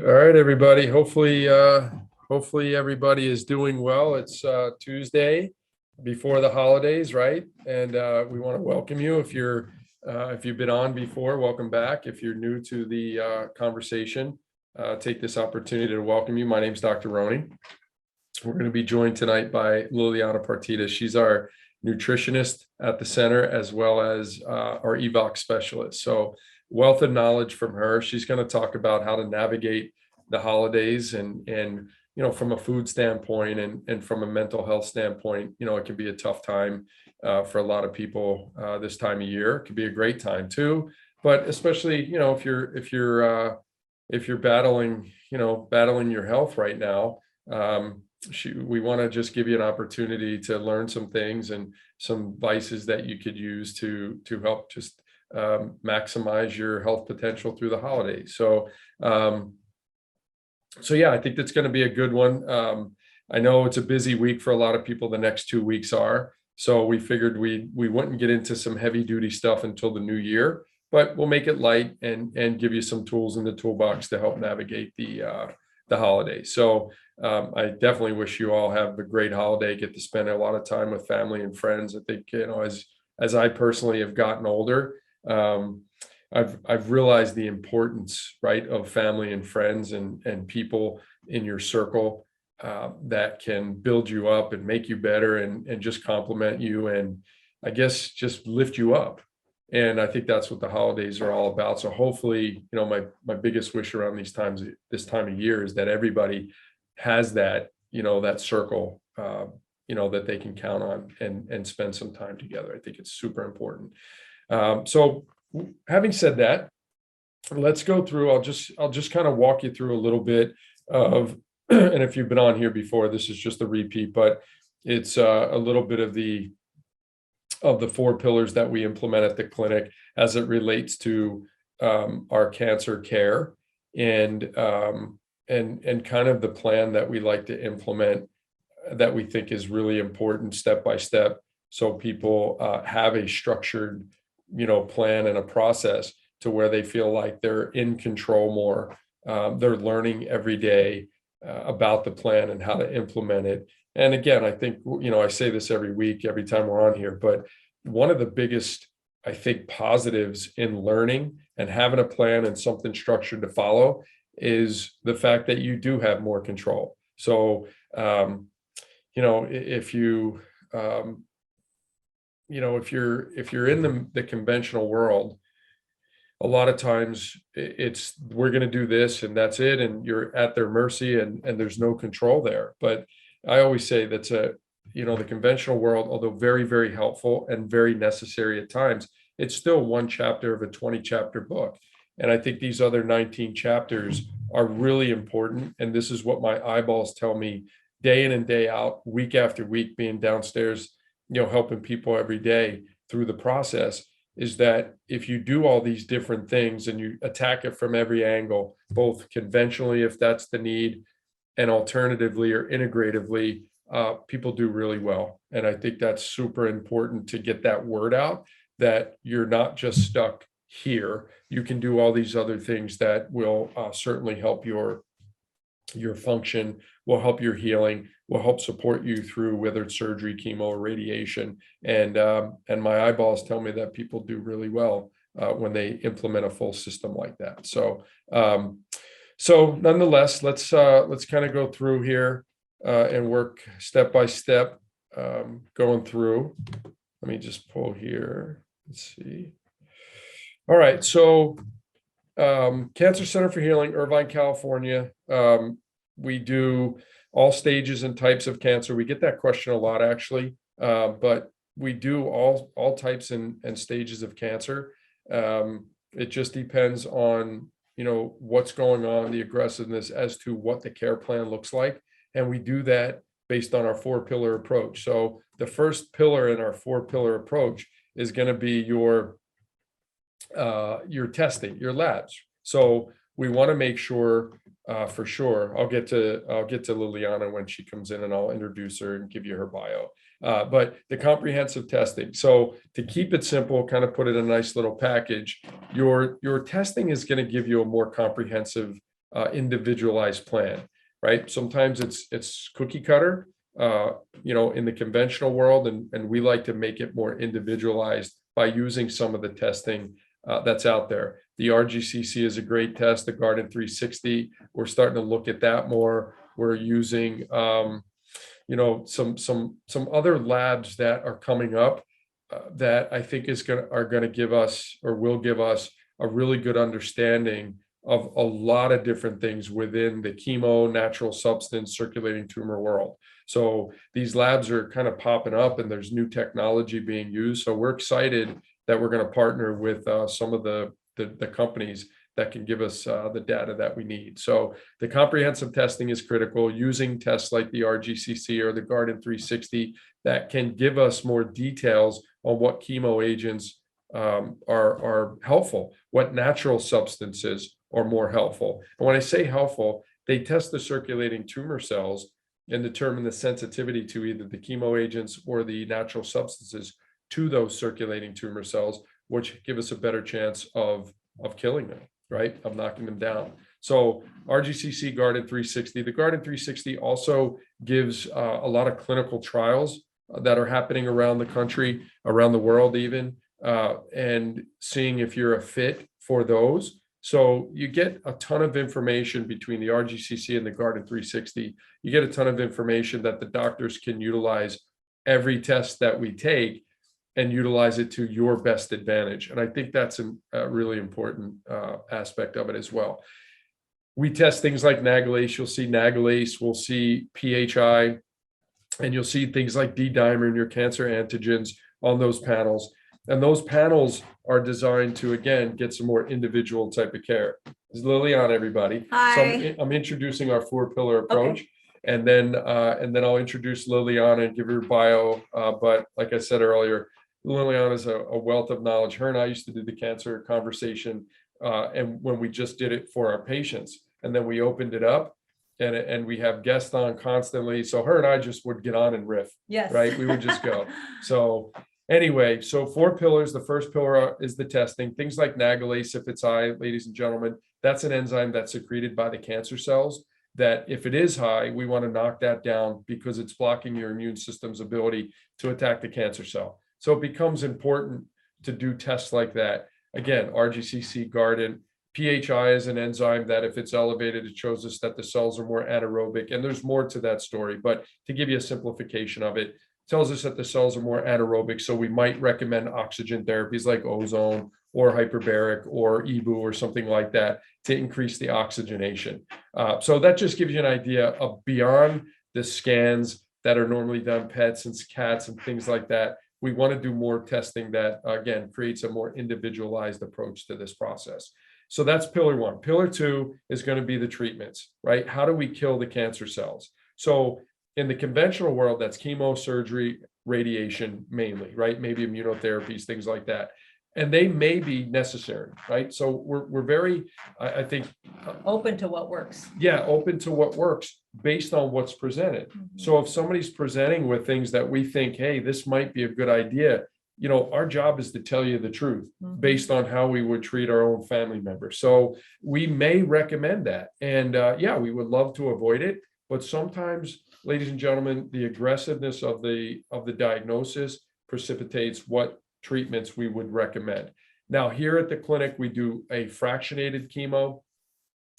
All right, everybody. Hopefully everybody is doing well. It's Tuesday before the holidays, right? And we want to welcome you. If you've been on before, welcome back. If you're new to the conversation, take this opportunity to welcome you. My name's Dr. Roney. We're going to be joined tonight by Liliana Partida. She's our nutritionist at the center, as well as our EVOC specialist. So wealth of knowledge from her. She's going to talk about how to navigate the holidays and from a food standpoint and from a mental health standpoint. It can be a tough time for a lot of people this time of year. It could be a great time too, but especially if you're battling your health right now. We want to just give you an opportunity to learn some things and some vices that you could use to help just maximize your health potential through the holidays. So yeah, I think that's going to be a good one. I know it's a busy week for a lot of people. The next 2 weeks are, so we figured we wouldn't get into some heavy duty stuff until the new year, but we'll make it light and give you some tools in the toolbox to help navigate the holidays. So I definitely wish you all have a great holiday, get to spend a lot of time with family and friends. I think, as I personally have gotten older, I've realized the importance, right, of family and friends and people in your circle that can build you up and make you better and just compliment you and I guess just lift you up. And I think that's what the holidays are all about. So hopefully, my biggest wish around this time of year is that everybody has that, that circle, that they can count on and spend some time together. I think it's super important. So having said that, let's go through, I'll just kind of walk you through a little bit of, and if you've been on here before, this is just a repeat, but it's a little bit of the 4 pillars that we implement at the clinic as it relates to our cancer care and kind of the plan that we like to implement that we think is really important step by step. So people have a structured, plan and a process to where they feel like they're in control more. They're learning every day about the plan and how to implement it. And again, I think, I say this every week, every time we're on here, but one of the biggest, I think, positives in learning and having a plan and something structured to follow is the fact that you do have more control. So, if you're in the conventional world, a lot of times it's we're going to do this and that's it, and you're at their mercy and there's no control there. But I always say that's the conventional world, although very, very helpful and very necessary at times, it's still one chapter of a 20-chapter book. And I think these other 19 chapters are really important. And this is what my eyeballs tell me day in and day out, week after week, being downstairs, helping people every day through the process, is that if you do all these different things and you attack it from every angle, both conventionally, if that's the need, and alternatively or integratively, people do really well. And I think that's super important to get that word out, that you're not just stuck here. You can do all these other things that will certainly help your function, will help your healing, will help support you through whether it's surgery, chemo, or radiation. And my eyeballs tell me that people do really well when they implement a full system like that. So nonetheless, let's kind of go through here and work step by step, going through. Let me just pull here. Let's see. All right. So Cancer Center for Healing, Irvine, California. We do all stages and types of cancer. We get that question a lot, actually, but we do all types and stages of cancer. It just depends on what's going on, the aggressiveness as to what the care plan looks like. And we do that based on our 4-pillar approach. So the first pillar in our 4-pillar approach is going to be your testing, your labs. So we want to make sure, for sure, I'll get to Liliana when she comes in and I'll introduce her and give you her bio. But the comprehensive testing. So to keep it simple, kind of put it in a nice little package, your testing is going to give you a more comprehensive individualized plan, right? Sometimes it's cookie cutter, in the conventional world, and we like to make it more individualized by using some of the testing that's out there. The RGCC is a great test. The Garden 360, we're starting to look at that more. We're using some other labs that are coming up that I think are going to give us, or will give us, a really good understanding of a lot of different things within the chemo, natural substance, circulating tumor world. So these labs are kind of popping up, and there's new technology being used. So we're excited that we're going to partner with some of the companies that can give us the data that we need. So the comprehensive testing is critical, using tests like the RGCC or the Garden 360 that can give us more details on what chemo agents are helpful, what natural substances are more helpful. And when I say helpful, they test the circulating tumor cells and determine the sensitivity to either the chemo agents or the natural substances to those circulating tumor cells, which give us a better chance of killing them, right? Of knocking them down. So RGCC, Garden 360. The Garden 360 also gives a lot of clinical trials that are happening around the country, around the world even, and seeing if you're a fit for those. So you get a ton of information between the RGCC and the Garden 360. You get a ton of information that the doctors can utilize every test that we take and utilize it to your best advantage. And I think that's a really important aspect of it as well. We test things like nagalase. You'll see nagalase, we'll see PHI, and you'll see things like D-dimer and your cancer antigens on those panels. And those panels are designed to, again, get some more individual type of care. This is Liliana, everybody. Hi. So I'm introducing our 4-pillar approach. Okay. And then I'll introduce Liliana and give her bio. But like I said earlier, Liliana is a wealth of knowledge. Her and I used to do the cancer conversation, and when we just did it for our patients, and then we opened it up, and we have guests on constantly. So her and I just would get on and riff. Yes. Right. We would just go. So anyway, so 4 pillars. The first pillar is the testing. Things like nagalase, if it's high, ladies and gentlemen, that's an enzyme that's secreted by the cancer cells, that if it is high, we want to knock that down because it's blocking your immune system's ability to attack the cancer cell. So it becomes important to do tests like that. Again, RGCC, Garden. PHI is an enzyme that if it's elevated, it shows us that the cells are more anaerobic. And there's more to that story, but to give you a simplification of it, tells us that the cells are more anaerobic. So we might recommend oxygen therapies like ozone or hyperbaric or EBU or something like that to increase the oxygenation. So that just gives you an idea of beyond the scans that are normally done, PETs and CATs and things like that. We want to do more testing that, again, creates a more individualized approach to this process. So that's pillar 1. Pillar 2 is going to be the treatments, right? How do we kill the cancer cells? So in the conventional world, that's chemo, surgery, radiation mainly, right? Maybe immunotherapies, things like that. And they may be necessary, right? So we're very, I think, open to what works. Yeah, open to what works based on what's presented. Mm-hmm. So if somebody's presenting with things that we think, hey, this might be a good idea, our job is to tell you the truth based on how we would treat our own family members. So we may recommend that. And we would love to avoid it. But sometimes, ladies and gentlemen, the aggressiveness of the diagnosis precipitates what treatments we would recommend. Now, here at the clinic, we do a fractionated chemo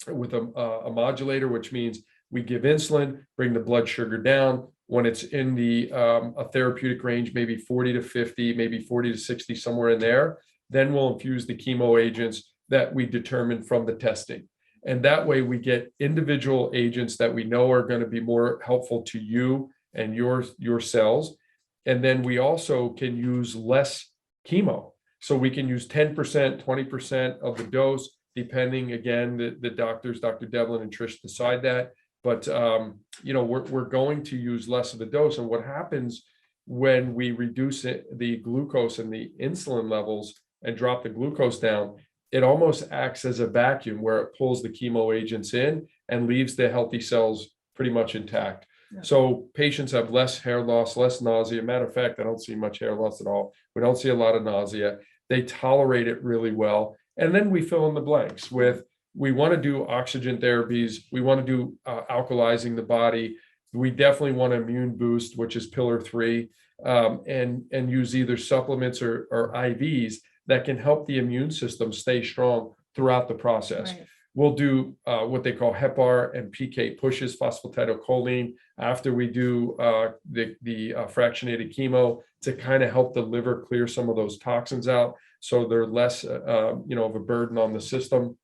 with a modulator, which means we give insulin, bring the blood sugar down. When it's in a therapeutic range, maybe 40 to 50, maybe 40 to 60, somewhere in there, then we'll infuse the chemo agents that we determine from the testing. And that way we get individual agents that we know are going to be more helpful to you and your cells. And then we also can use less chemo. So we can use 10%, 20% of the dose, depending, again, the doctors, Dr. Devlin and Trish decide that. But, we're going to use less of the dose. And what happens when we reduce the glucose and the insulin levels and drop the glucose down, it almost acts as a vacuum where it pulls the chemo agents in and leaves the healthy cells pretty much intact. Yeah. So patients have less hair loss, less nausea. Matter of fact, I don't see much hair loss at all. We don't see a lot of nausea. They tolerate it really well. And then we fill in the blanks with we want to do oxygen therapies. We want to do alkalizing the body. We definitely want to immune boost, which is pillar 3, and use either supplements or IVs that can help the immune system stay strong throughout the process. Right. We'll do what they call HEPAR and PK pushes, phosphatidylcholine, after we do the fractionated chemo to kind of help the liver clear some of those toxins out, so they're less, of a burden on the system.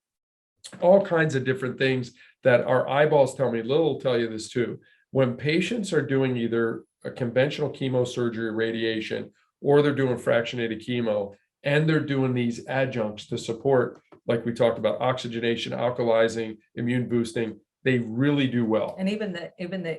All kinds of different things that our eyeballs tell me. Lil will tell you this too. When patients are doing either a conventional chemo, surgery, radiation, or they're doing fractionated chemo, and they're doing these adjuncts to support, like we talked about, oxygenation, alkalizing, immune boosting, they really do well. And even the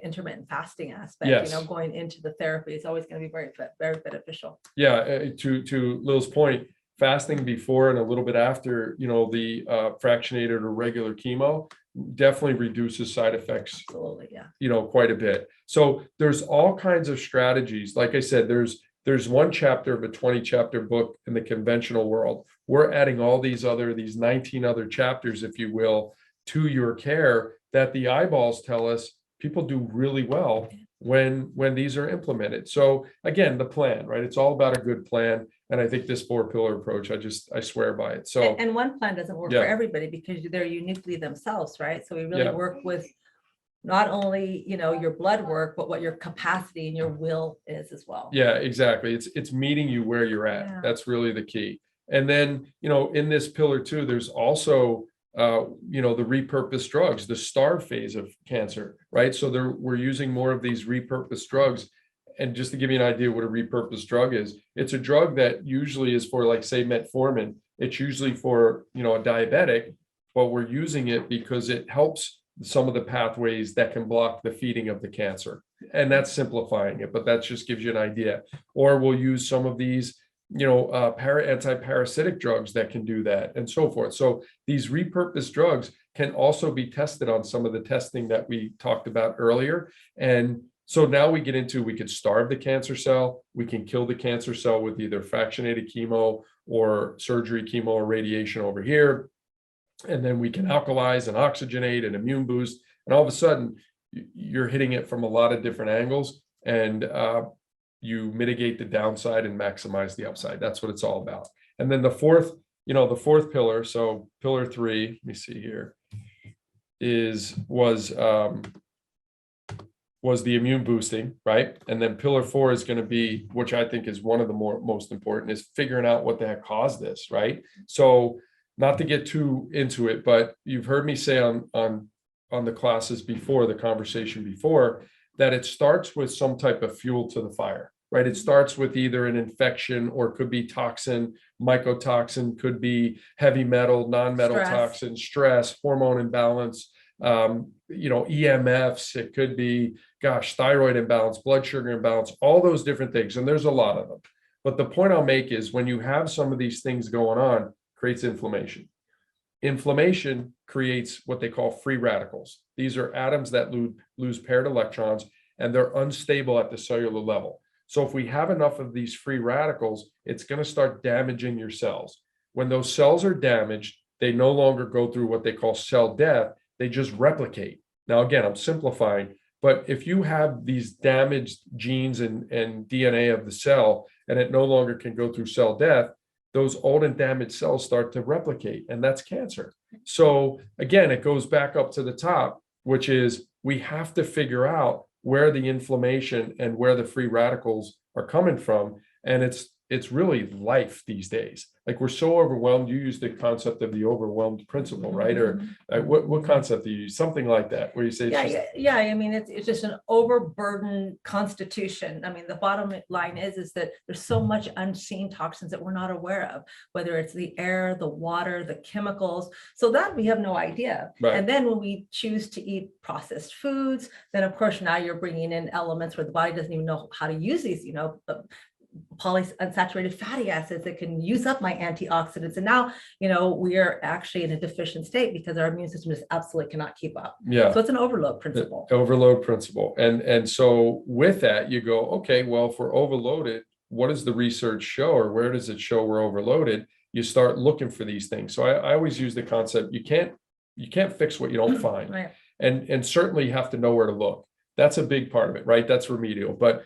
intermittent fasting aspect, Yes. going into the therapy is always going to be very beneficial. Yeah, to Lil's point, fasting before and a little bit after, the fractionated or regular chemo definitely reduces side effects. Absolutely, yeah. Quite a bit. So there's all kinds of strategies. Like I said, there's one chapter of a 20-chapter book in the conventional world. We're adding all these 19 other chapters, if you will, to your care, that the eyeballs tell us people do really well when these are implemented. So again, the plan, right? It's all about a good plan. And I think this 4-pillar approach, I swear by it. So And one plan doesn't work for everybody because they're uniquely themselves, right? So we really work with not only, your blood work, but what your capacity and your will is as well. Yeah, exactly. It's meeting you where you're at. Yeah. That's really the key. And then, in this pillar 2, there's also the repurposed drugs, the starve phase of cancer, right? So we're using more of these repurposed drugs. And just to give you an idea what a repurposed drug is, it's a drug that usually is for, like, say, metformin. It's usually for, a diabetic, but we're using it because it helps some of the pathways that can block the feeding of the cancer. And that's simplifying it, but that just gives you an idea. Or we'll use some of these, anti-parasitic drugs that can do that, and so forth. So these repurposed drugs can also be tested on some of the testing that we talked about earlier. And so now we could starve the cancer cell. We can kill the cancer cell with either fractionated chemo or surgery chemo or radiation over here. And then we can alkalize and oxygenate and immune boost. And all of a sudden, you're hitting it from a lot of different angles, and you mitigate the downside and maximize the upside. That's what it's all about. And then the fourth pillar, so pillar 3, let me see here, was the immune boosting, right? And then pillar 4 is going to be, which I think is one of the most important, is figuring out what the heck caused this, right? So not to get too into it, but you've heard me say on the classes before, the conversation before, that it starts with some type of fuel to the fire, right? It starts with either an infection, or could be toxin, mycotoxin, could be heavy metal, non-metal toxin, stress, hormone imbalance, EMFs, it could be, thyroid imbalance, blood sugar imbalance, all those different things. And there's a lot of them. But the point I'll make is, when you have some of these things going on, creates inflammation. Inflammation creates what they call free radicals. These are atoms that lose paired electrons, and they're unstable at the cellular level. So if we have enough of these free radicals, it's going to start damaging your cells. When those cells are damaged, they no longer go through what they call cell death. They just replicate. Now, again, I'm simplifying, but if you have these damaged genes and DNA of the cell, and it no longer can go through cell death, those old and damaged cells start to replicate, and that's cancer. So again, it goes back up to the top, which is, we have to figure out where the inflammation and where the free radicals are coming from. And it's really life these days. Like, we're so overwhelmed. You use the concept of the overwhelmed principle, right? Or what concept do you use? Something like that, where you say, I mean, it's just an overburdened constitution. I mean, the bottom line is that there's so much unseen toxins that we're not aware of, whether it's the air, the water, the chemicals, so that we have no idea. Right. And then when we choose to eat processed foods, then of course now you're bringing in elements where the body doesn't even know how to use these, polyunsaturated fatty acids that can use up my antioxidants. And now, we are actually in a deficient state because our immune system just absolutely cannot keep up. Yeah. So it's an overload principle. Overload principle. And so with that, you go, okay, well, if we're overloaded, what does the research show, or where does it show we're overloaded? You start looking for these things. So I always use the concept, you can't you can't fix what you don't find. Right. And certainly you have to know where to look. That's a big part of it, right? That's remedial. But,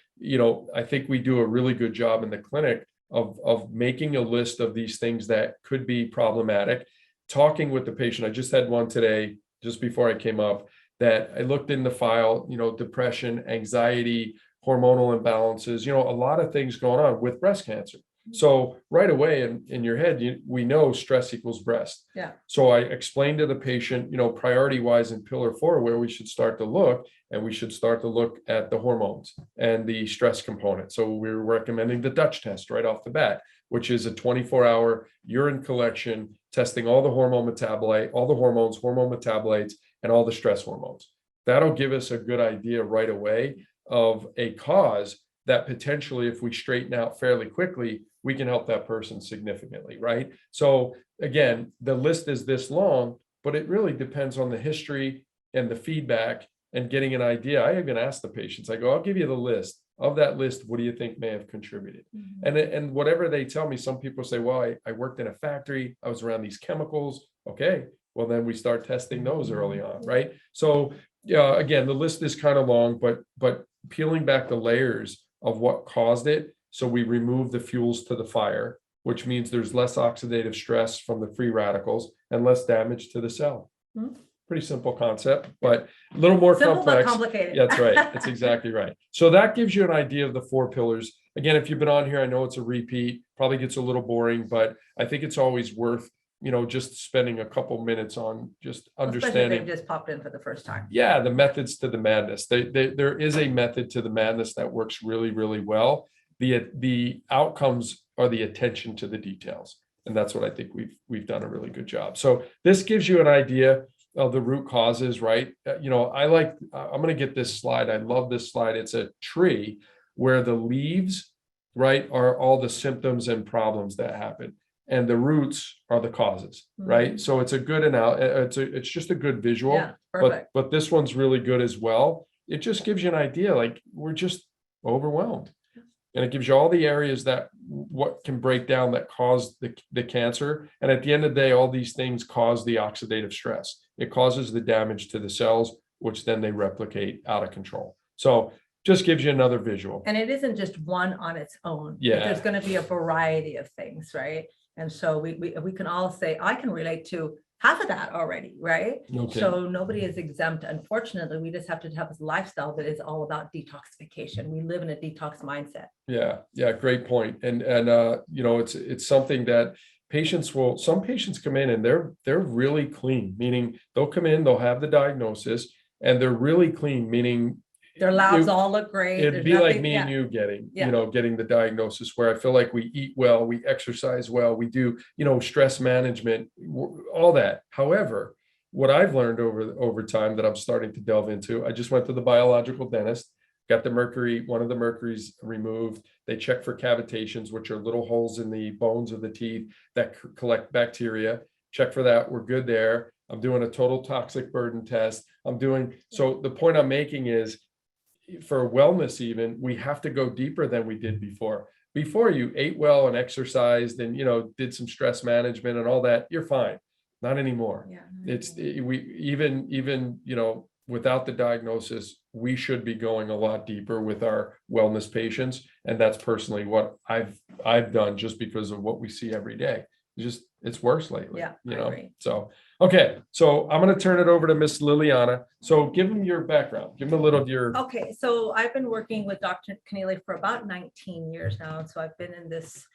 I think we do a really good job in the clinic of making a list of these things that could be problematic, talking with the patient. I just had one today, just before I came up, that I looked in the file, depression, anxiety, hormonal imbalances, a lot of things going on with breast cancer. So right away in your head, we know stress equals breast. Yeah. So I explained to the patient, priority wise in pillar 4, where we should start to look, and we should start to look at the hormones and the stress component. So we're recommending the Dutch test right off the bat, which is a 24-hour urine collection, testing all the hormone metabolite, all the hormones, hormone metabolites, and all the stress hormones. That'll give us a good idea right away of a cause that potentially, if we straighten out fairly quickly, we can help that person significantly, right? So again, the list is this long, but it really depends on the history and the feedback and getting an idea. I even ask the patients, I go, I'll give you the list. Of that list, what do you think may have contributed? And whatever they tell me, some people say, well, I worked in a factory, I was around these chemicals. Okay, well, then we start testing those early on, right? So yeah, again, the list is kind of long, but peeling back the layers of what caused it. So we remove the fuels to the fire, which means there's less oxidative stress from the free radicals and less damage to the cell. Pretty simple concept, but a little more Simple but complex. complicated. That's right. That's exactly right. So that gives you an idea of the 4 pillars. Again, if you've been on here, I know it's a repeat, probably gets a little boring, but I think it's always worth, just spending a couple minutes on just understanding. Especially if they just popped in for the first time. Yeah, the methods to the madness. There is a method to the madness that works really, really well. The outcomes are the attention to the details. And that's what I think we've done a really good job. So this gives you an idea of the root causes, right? I'm going to get this slide. I love this slide. It's a tree where the leaves, right, are all the symptoms and problems that happen. And the roots are the causes, right? So it's a good it's just a good visual. Yeah, perfect. But this one's really good as well. It just gives you an idea, like we're just overwhelmed. And it gives you all the areas that what can break down that cause the cancer. And at the end of the day, all these things cause the oxidative stress. It causes the damage to the cells, which then they replicate out of control. So just gives you another visual. And it isn't just one on its own. Yeah. There's going to be a variety of things, right? And so we can all say, I can relate to half of that already, right? Okay. So nobody is exempt. Unfortunately, we just have to have this lifestyle that is all about detoxification. We live in a detox mindset. Yeah, great point. And it's something that some patients come in and they're really clean, meaning they'll come in, they'll have the diagnosis, and they're really clean, meaning their labs all look great. It'd be like me and you getting the diagnosis, where I feel like we eat well, we exercise well, we do, stress management, all that. However, what I've learned over time that I'm starting to delve into, I just went to the biological dentist, got one of the mercuries removed. They check for cavitations, which are little holes in the bones of the teeth that collect bacteria. Check for that. We're good there. I'm doing a total toxic burden test. So the point I'm making is, for wellness, even, we have to go deeper than we did before. Before, you ate well and exercised and, did some stress management and all that, you're fine. Not anymore. Without the diagnosis, we should be going a lot deeper with our wellness patients. And that's personally what I've done, just because of what we see every day. It's worse lately. Yeah, I agree. So, okay. So I'm going to turn it over to Miss Liliana. So give them your background. Give them a little of your. Okay. So I've been working with Dr. Keneally for about 19 years now. And so I've been in this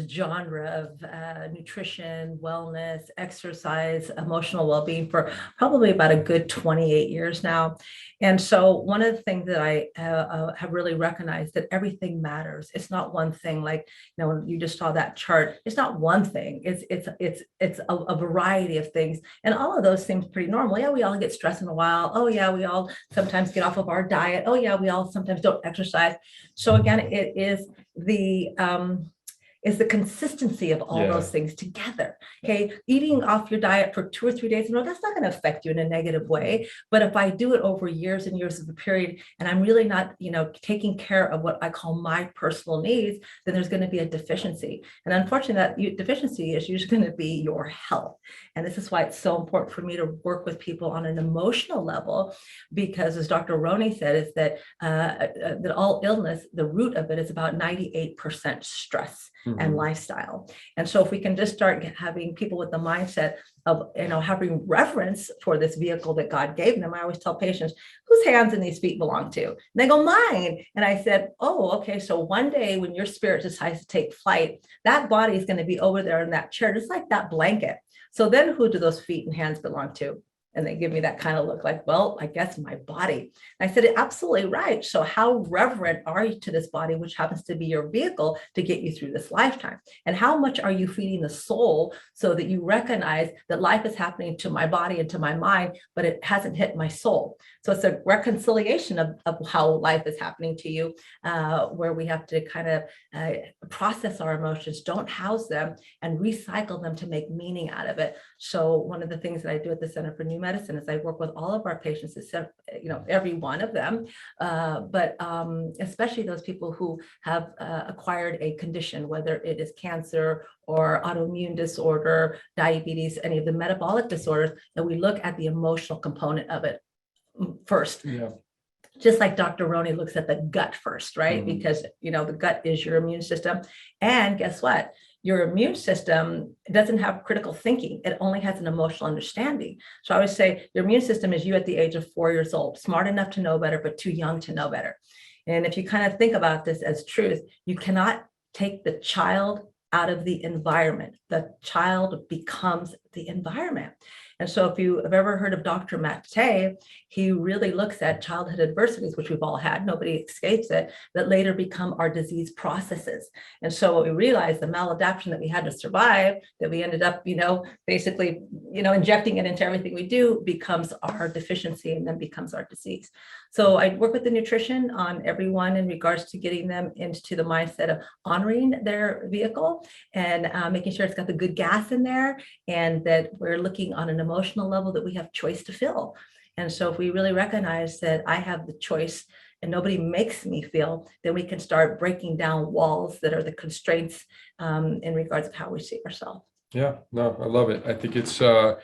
genre of nutrition, wellness, exercise, emotional well-being for probably about a good 28 years now. And so one of the things that I have really recognized, that everything matters. It's not one thing. Like, when you just saw that chart, it's not one thing. It's a variety of things. And all of those seems pretty normal. Yeah, we all get stressed in a while. Oh yeah, we all sometimes get off of our diet. Oh yeah, we all sometimes don't exercise. So again, it is is the consistency of all those things together. Okay. Eating off your diet for 2 or 3 days in a row, that's not going to affect you in a negative way. But if I do it over years and years of a period, and I'm really not, taking care of what I call my personal needs, then there's going to be a deficiency. And unfortunately, that deficiency is usually going to be your health. And this is why it's so important for me to work with people on an emotional level, because as Dr. Roney said, is that all illness, the root of it is about 98% stress and lifestyle. And so if we can just start having people with the mindset of, having reverence for this vehicle that God gave them. I always tell patients, whose hands and these feet belong to? And they go, mine. And I said, oh, okay. So one day when your spirit decides to take flight, that body is going to be over there in that chair, just like that blanket. So then who do those feet and hands belong to? And they give me that kind of look like, well, I guess my body. And I said, absolutely right. So how reverent are you to this body, which happens to be your vehicle to get you through this lifetime? And how much are you feeding the soul so that you recognize that life is happening to my body and to my mind, but it hasn't hit my soul? So it's a reconciliation of how life is happening to you, where we have to kind of process our emotions, don't house them, and recycle them to make meaning out of it. So one of the things that I do at the Center for New Medicine is I work with all of our patients, every one of them, but especially those people who have acquired a condition, whether it is cancer or autoimmune disorder, diabetes, any of the metabolic disorders, and we look at the emotional component of it first. Yeah. Just like Dr. Roney looks at the gut first, right? Because, the gut is your immune system. And guess what? Your immune system doesn't have critical thinking. It only has an emotional understanding. So I always say your immune system is you at the age of 4 years old, smart enough to know better, but too young to know better. And if you kind of think about this as truth, you cannot take the child out of the environment. The child becomes the environment. And so if you have ever heard of Dr. Maté, he really looks at childhood adversities, which we've all had, nobody escapes it, that later become our disease processes. And so what we realized, the maladaptation that we had to survive, that we ended up, basically, injecting it into everything we do, becomes our deficiency and then becomes our disease. So I work with the nutrition on everyone in regards to getting them into the mindset of honoring their vehicle and making sure it's got the good gas in there, and that we're looking on an emotional level that we have choice to fill. And so if we really recognize that I have the choice and nobody makes me feel, then we can start breaking down walls that are the constraints in regards of how we see ourselves. Yeah, no, I love it. I think it's, the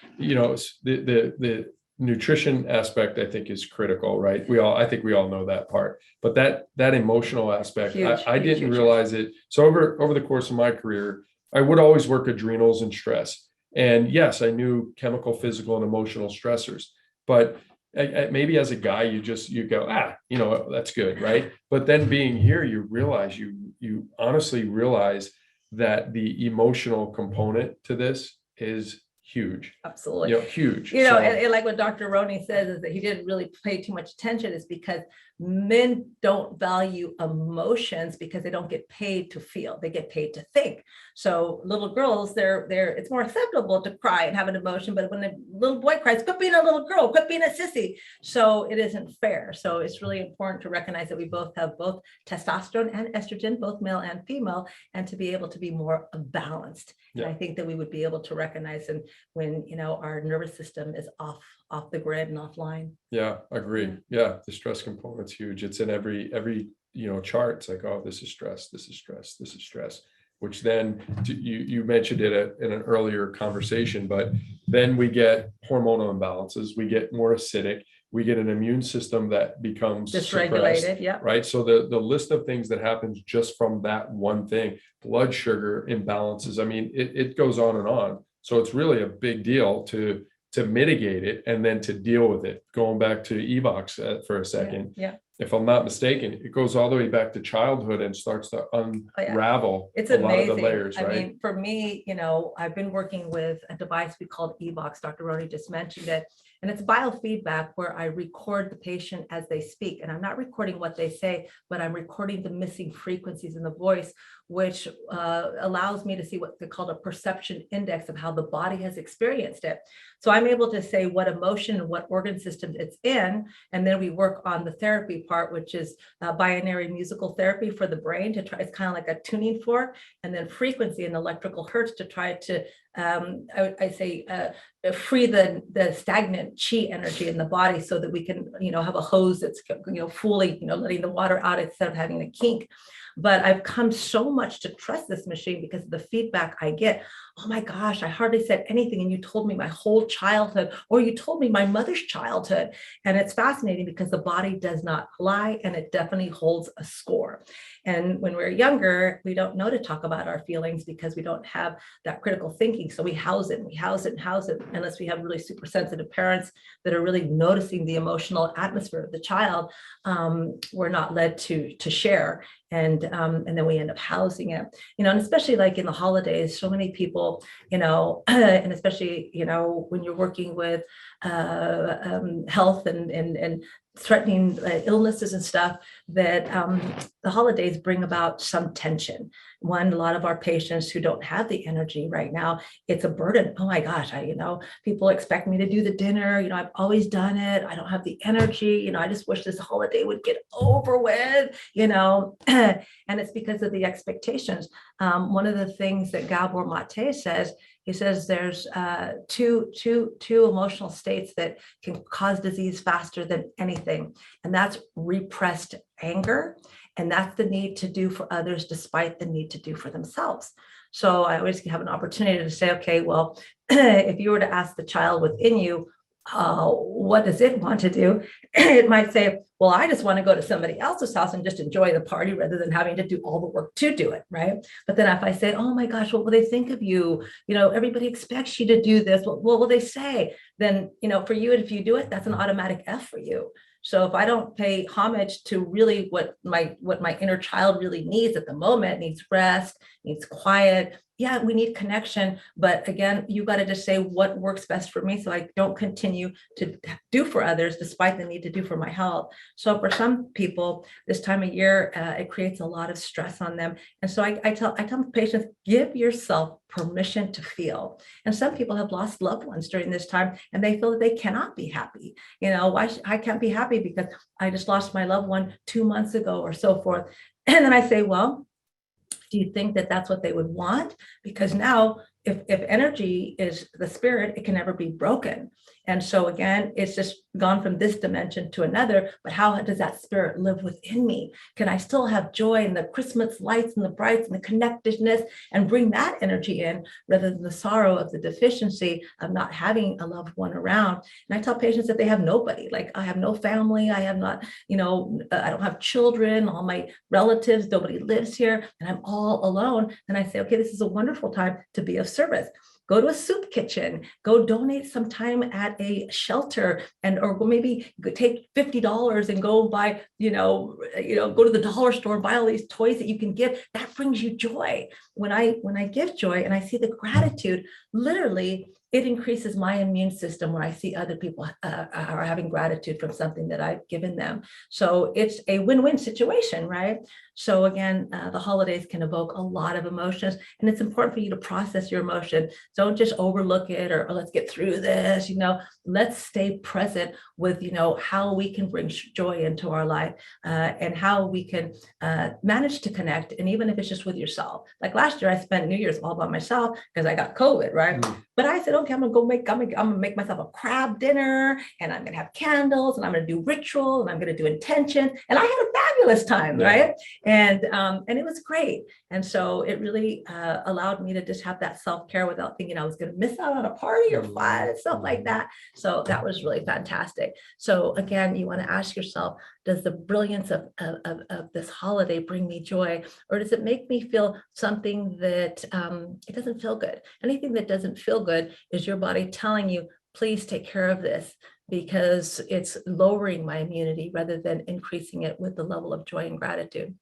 nutrition aspect, I think, is critical, right? I think we all know that part, but that emotional aspect, I didn't realize it. So over the course of my career, I would always work adrenals and stress. And yes, I knew chemical, physical, and emotional stressors, but maybe as a guy, you go, that's good, right? But then being here, you realize, you honestly realize that the emotional component to this is huge. Absolutely. Huge. And like what Dr. Roney says is that he didn't really pay too much attention, is because men don't value emotions because they don't get paid to feel, they get paid to think. So little girls, it's more acceptable to cry and have an emotion, but when a little boy cries, quit being a little girl, quit being a sissy. So it isn't fair. So it's really important to recognize that we both have both testosterone and estrogen, both male and female, and to be able to be more balanced. Yeah. And I think that we would be able to recognize when our nervous system is off the grid and offline. Yeah, agreed. Yeah, the stress component's huge. It's in every chart. It's like, oh, this is stress, this is stress, this is stress, which then you mentioned it in an earlier conversation, but then we get hormonal imbalances, we get more acidic, we get an immune system that becomes dysregulated. Yeah. Right. So the list of things that happens just from that one thing, blood sugar imbalances, I mean, it goes on and on. So it's really a big deal to mitigate it and then to deal with it. Going back to EVOX for a second. Yeah. If I'm not mistaken, it goes all the way back to childhood and starts to unravel It's a amazing. lot of the layers, right? I mean, for me, I've been working with a device we called EVOX. Dr. Roney just mentioned it. And it's biofeedback where I record the patient as they speak. And I'm not recording what they say, but I'm recording the missing frequencies in the voice, which allows me to see what they call a perception index of how the body has experienced it. So I'm able to say what emotion and what organ system it's in. And then we work on the therapy part, which is binary musical therapy for the brain to try. It's kind of like a tuning fork, and then frequency and electrical hertz to try to I say free the stagnant chi energy in the body, so that we can have a hose that's fully letting the water out instead of having a kink. But I've come so much to trust this machine because of the feedback I get. Oh my gosh, I hardly said anything, and you told me my whole childhood, or you told me my mother's childhood. And it's fascinating because the body does not lie, and it definitely holds a score. And when we're younger, we don't know to talk about our feelings because we don't have that critical thinking. So we house it and we house it and house it, unless we have really super sensitive parents that are really noticing the emotional atmosphere of the child. We're not led to share. And then we end up housing it, and especially like in the holidays, so many people, and especially, when you're working with health and threatening illnesses and stuff, that the holidays bring about some tension. One, a lot of our patients who don't have the energy right now, it's a burden. Oh my gosh, people expect me to do the dinner. I've always done it. I don't have the energy. I just wish this holiday would get over with, and it's because of the expectations. One of the things that Gabor Mate says, he says there's two emotional states that can cause disease faster than anything. And that's repressed anger. And that's the need to do for others despite the need to do for themselves. So I always have an opportunity to say, okay, well, if you were to ask the child within you, what does it want to do? It might say, well, I just want to go to somebody else's house and just enjoy the party rather than having to do all the work to do it, right? But then if I say, oh my gosh, what will they think of you? Everybody expects you to do this. What will they say? Then, for you, if you do it, that's an automatic F for you. So if I don't pay homage to really what my inner child really needs at the moment, needs rest, needs quiet. Yeah, we need connection. But again, you got to just say what works best for me, so I don't continue to do for others despite the need to do for my health. So for some people, this time of year, it creates a lot of stress on them. And so I tell patients, give yourself permission to feel. And some people have lost loved ones during this time, and they feel that they cannot be happy. Why I can't be happy because I just lost my loved one 2 months ago, or so forth. And then I say, well, do you think that that's what they would want? Because now, if energy is the spirit, it can never be broken. And so again, it's just gone from this dimension to another, but how does that spirit live within me? Can I still have joy and the Christmas lights and the brights and the connectedness and bring that energy in rather than the sorrow of the deficiency of not having a loved one around? And I tell patients that they have nobody, like I have no family, I have not, I don't have children, all my relatives, nobody lives here, and I'm all alone. And I say, okay, this is a wonderful time to be of service. Go to a soup kitchen, go donate some time at a shelter, or maybe take $50 and go buy, go to the dollar store and buy all these toys that you can give. That brings you joy. When I give joy and I see the gratitude, literally, it increases my immune system when I see other people are having gratitude from something that I've given them. So it's a win-win situation, right? So again, the holidays can evoke a lot of emotions, and it's important for you to process your emotion. Don't just overlook it or let's get through this, let's stay present with, how we can bring joy into our life and how we can manage to connect. And even if it's just with yourself, like last year, I spent New Year's all by myself because I got COVID, right? But I said, okay, I'm gonna make myself a crab dinner, and I'm gonna have candles, and I'm gonna do ritual, and I'm gonna do intention, and I had a fabulous time, right? And it was great. And so it really allowed me to just have that self-care without thinking I was gonna miss out on a party or fun and stuff like that. So that was really fantastic. So again, you want to ask yourself, does the brilliance of this holiday bring me joy, or does it make me feel something that it doesn't feel good? Anything that doesn't feel good is your body telling you, please take care of this, because it's lowering my immunity rather than increasing it with the level of joy and gratitude.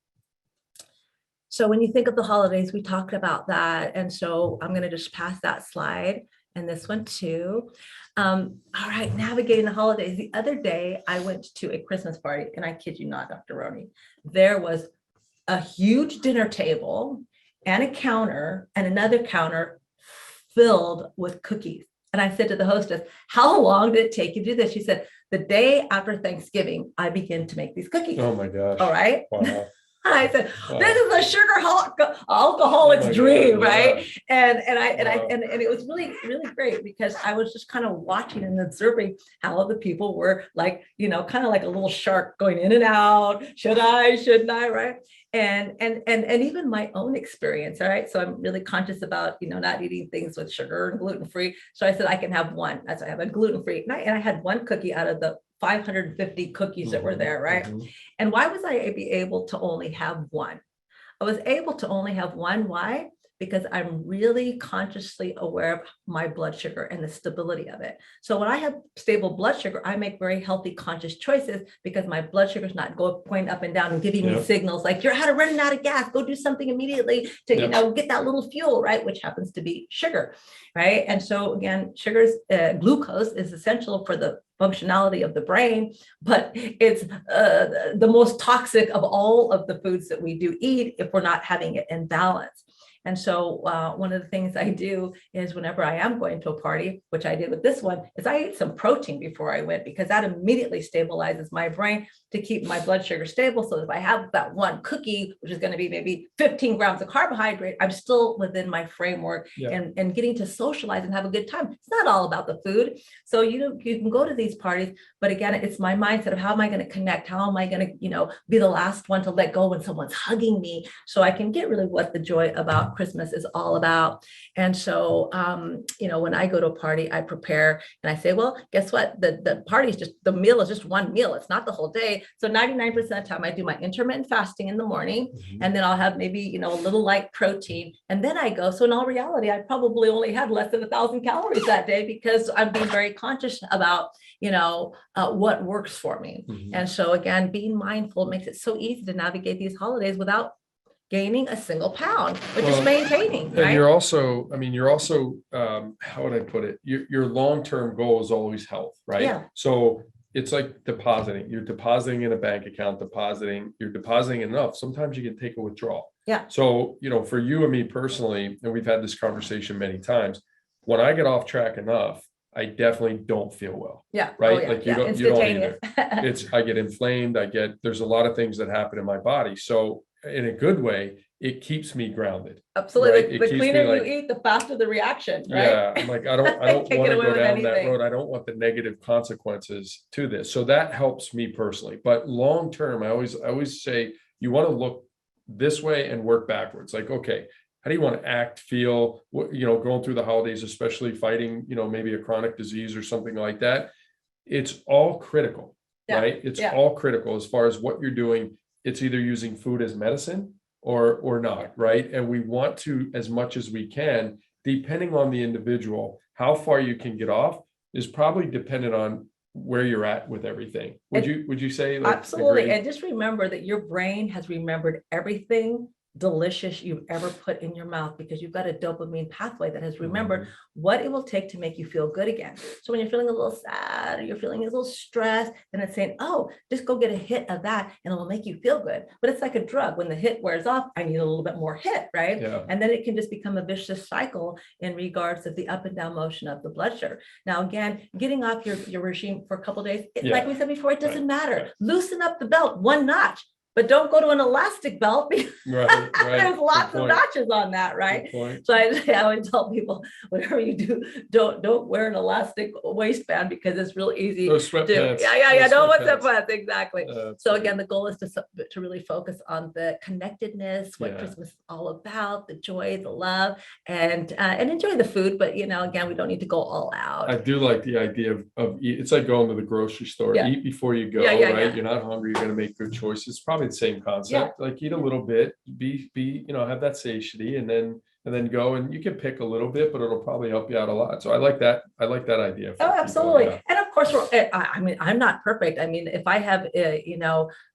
So when you think of the holidays, we talked about that. And so I'm going to just pass that slide. and this one too. All right, navigating the holidays. The other day, I went to a Christmas party, and I kid you not, Dr. Roney, there was a huge dinner table and a counter and another counter filled with cookies. And I said to the hostess, how long did it take you to do this? She said, the day after Thanksgiving, I begin to make these cookies. Oh my gosh. All right. Wow. I said, Wow. this is a alcoholic's Oh my dream, God, right? yeah. And it was really, really great because I was just kind of watching and observing how the people were like, kind of like a little shark going in and out. Should I, shouldn't I, right? And even my own experience, all right? So I'm really conscious about, not eating things with sugar and gluten-free. So I said, I can have one. That's why I have a gluten-free. And I had one cookie out of the 550 cookies that were there, right? And why was I able to only have one? I was able to only have one. Why? Because I'm really consciously aware of my blood sugar and the stability of it. So when I have stable blood sugar, I make very healthy, conscious choices because my blood sugar is not going up and down and giving me signals like you're running out of gas, go do something immediately to, get that little fuel, right? Which happens to be sugar, right? And so again, glucose is essential for the functionality of the brain, but it's the most toxic of all of the foods that we do eat if we're not having it in balance. And so one of the things I do is whenever I am going to a party, which I did with this one, is I eat some protein before I went because that immediately stabilizes my brain to keep my blood sugar stable. So if I have that one cookie, which is going to be maybe 15 grams of carbohydrate, I'm still within my framework and getting to socialize and have a good time. It's not all about the food. So you can go to these parties, but again, it's my mindset of how am I going to connect? How am I going to, be the last one to let go when someone's hugging me so I can get really what the joy about Christmas is all about. And so, when I go to a party, I prepare and I say, well, guess what? The party is the meal is just one meal. It's not the whole day. So 99% of the time I do my intermittent fasting in the morning, and then I'll have maybe, a little light protein. And then I go, so in all reality, I probably only had less than 1,000 calories that day because I'm being very conscious about, what works for me. And so again, being mindful makes it so easy to navigate these holidays without gaining a single pound, but just maintaining, right? And you're also, how would I put it? Your long-term goal is always health, right? Yeah. So it's like depositing. You're depositing in a bank account, you're depositing enough. Sometimes you can take a withdrawal. Yeah. So, for you and me personally, and we've had this conversation many times, when I get off track enough, I definitely don't feel well. Yeah. Right. Oh, yeah. Like you don't either. I get inflamed. there's a lot of things that happen in my body. So in a good way, it keeps me grounded. Absolutely. Right? The cleaner you eat, the faster the reaction, right? Yeah. I'm like, I don't want to go down that anything. road. I don't want the negative consequences to this. So that helps me personally. But long term, I always say you want to look this way and work backwards. Like, okay, how do you want to act, feel, going through the holidays, especially fighting, maybe a chronic disease or something like that. It's all critical, right? It's all critical as far as what you're doing. It's either using food as medicine or not, right? And we want to, as much as we can, depending on the individual, how far you can get off is probably dependent on where you're at with everything. Would you say? Absolutely. Agree? And just remember that your brain has remembered everything delicious you've ever put in your mouth because you've got a dopamine pathway that has remembered what it will take to make you feel good again. So when you're feeling a little sad or you're feeling a little stressed, then it's saying, oh, just go get a hit of that and it will make you feel good. But it's like a drug. When the hit wears off, I need a little bit more hit, right? Yeah. And then it can just become a vicious cycle in regards of the up and down motion of the blood sugar. Now, again, getting off your regime for a couple of days, like we said before, it doesn't matter. Right. Loosen up the belt one notch. But don't go to an elastic belt because there's lots of notches on that, right? So I always tell people, whatever you do, don't wear an elastic waistband because it's real easy. Those sweatpants. Don't wear sweatpants, exactly. So again, the goal is to really focus on the connectedness, what Christmas is all about, the joy, the love, and enjoy the food. But again, we don't need to go all out. I do like the idea of it's like going to the grocery store. Eat before you go, right? Yeah. You're not hungry. You're going to make good choices. It's probably the same concept. Like eat a little bit, be have that satiety, and then go, and you can pick a little bit, but it'll probably help you out a lot. So I like that idea. Oh, absolutely. And of course, I'm not perfect. I mean, if I have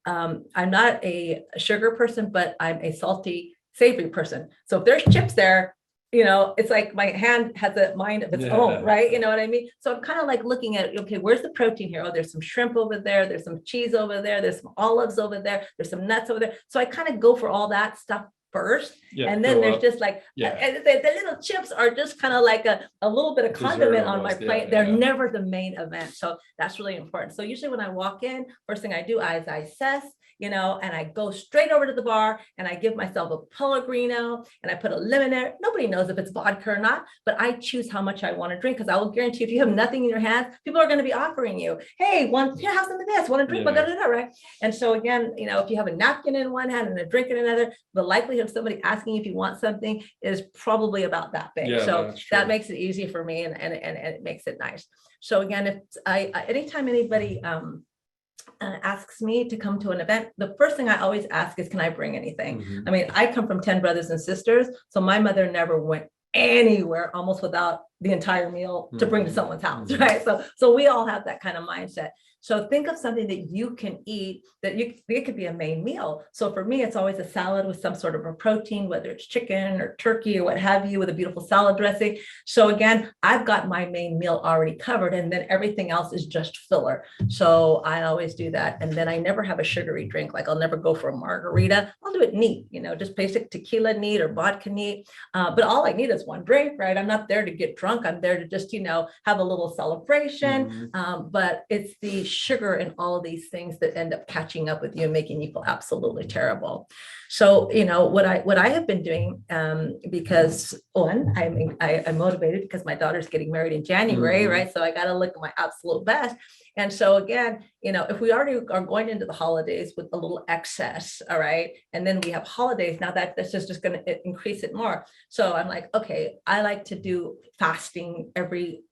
I'm not a sugar person, but I'm a salty, savory person. So if there's chips there, it's like my hand has a mind of its own, right? You know what I mean? So I'm kind of like looking at, okay, where's the protein here? Oh, there's some shrimp over there. There's some cheese over there. There's some olives over there. There's some nuts over there. So I kind of go for all that stuff first. And then there's just like, the little chips are just kind of like a little bit of condiment on my plate. They're never the main event. So that's really important. So usually when I walk in, first thing I do is I assess, and I go straight over to the bar and I give myself a Pellegrino and I put a lemon there. Nobody knows if it's vodka or not, but I choose how much I want to drink, because I will guarantee if you have nothing in your hands, people are going to be offering you, hey, here, have some of this, want to drink, right? And so again, if you have a napkin in one hand and a drink in another, the likelihood of somebody asking if you want something is probably about that big. So that makes it easy for me, and it makes it nice. So again, if anytime anybody asks me to come to an event, the first thing I always ask is, can I bring anything? I mean, I come from 10 brothers and sisters, so my mother never went anywhere almost without the entire meal to bring to someone's house, right? So we all have that kind of mindset. So think of something that you can eat that it could be a main meal. So for me, it's always a salad with some sort of a protein, whether it's chicken or turkey or what have you, with a beautiful salad dressing. So again, I've got my main meal already covered, and then everything else is just filler. So I always do that. And then I never have a sugary drink. Like I'll never go for a margarita. I'll do it neat, just basic tequila neat or vodka neat. But all I need is one drink, right? I'm not there to get drunk. I'm there to just, have a little celebration. But it's the sugar and all of these things that end up catching up with you and making you feel absolutely terrible. So, what I have been doing, because one, I'm motivated because my daughter's getting married in January, right? So I got to look at my absolute best. And so again, if we already are going into the holidays with a little excess, all right, and then we have holidays, now that's just going to increase it more. So I'm like, okay, I like to do fasting every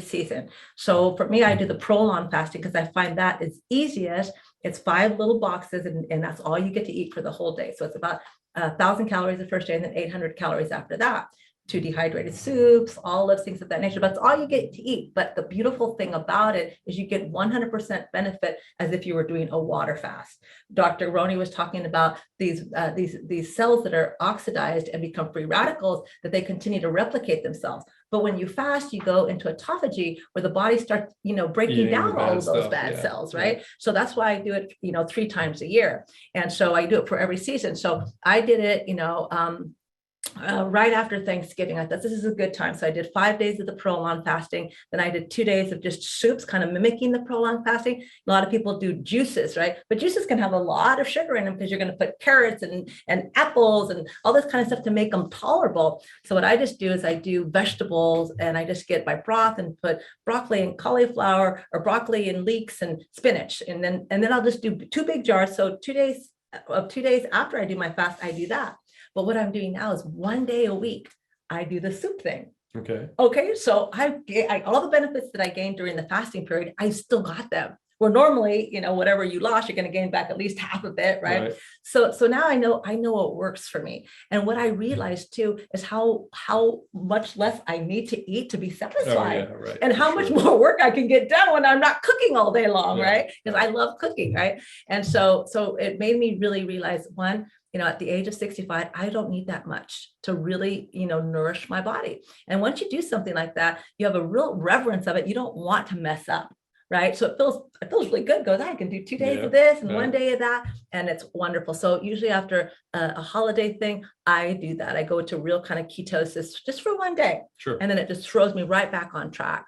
season. So for me, I do the prolonged fasting because I find that is easiest. It's 5 little boxes, and that's all you get to eat for the whole day. So it's about 1,000 calories the first day and then 800 calories after that. 2 dehydrated soups, all those things of that nature, but it's all you get to eat. But the beautiful thing about it is you get 100% benefit as if you were doing a water fast. Dr. Roney was talking about these cells that are oxidized and become free radicals, that they continue to replicate themselves. But when you fast, you go into autophagy, where the body starts, breaking down all of those bad cells, right? So that's why I do it, 3 times a year. And so I do it for every season. So I did it, right after Thanksgiving. I thought this is a good time. So I did 5 days of the prolonged fasting. Then I did 2 days of just soups, kind of mimicking the prolonged fasting. A lot of people do juices, right? But juices can have a lot of sugar in them because you're going to put carrots and apples and all this kind of stuff to make them tolerable. So what I just do is I do vegetables, and I just get my broth and put broccoli and cauliflower, or broccoli and leeks and spinach. And then I'll just do 2 big jars. So 2 days after I do my fast, I do that. But what I'm doing now is 1 day a week, I do the soup thing. Okay. So I all the benefits that I gained during the fasting period, I still got them. Where normally, whatever you lost, you're going to gain back at least half of it, right? So now I know what works for me. And what I realized too is how much less I need to eat to be satisfied, and how much more work I can get done when I'm not cooking all day long, right? Because I love cooking, right? And so it made me really realize, one, at the age of 65, I don't need that much to really, nourish my body. And once you do something like that, you have a real reverence of it. You don't want to mess up, right? So it feels really good. Goes, I can do 2 days of this and 1 day of that, and it's wonderful. So usually after a holiday thing, I do that. I go to real kind of ketosis just for 1 day, and then it just throws me right back on track.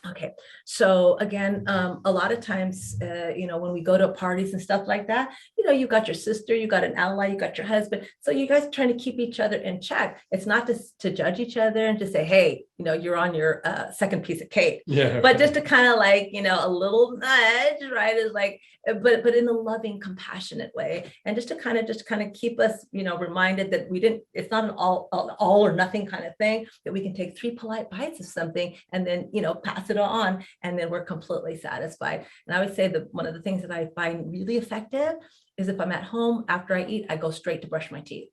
Okay. So again, a lot of times, when we go to parties and stuff like that, you got your sister, you got an ally, you got your husband. So you guys are trying to keep each other in check. It's not to judge each other and to say, hey, you're on your second piece of cake, but just to kind of like, a little nudge, right? Is like, but in a loving, compassionate way. And just to kind of keep us, reminded that it's not an all or nothing kind of thing, that we can take 3 polite bites of something and then, pass it on, and then we're completely satisfied. And I would say that one of the things that I find really effective is if I'm at home, after I eat, I go straight to brush my teeth.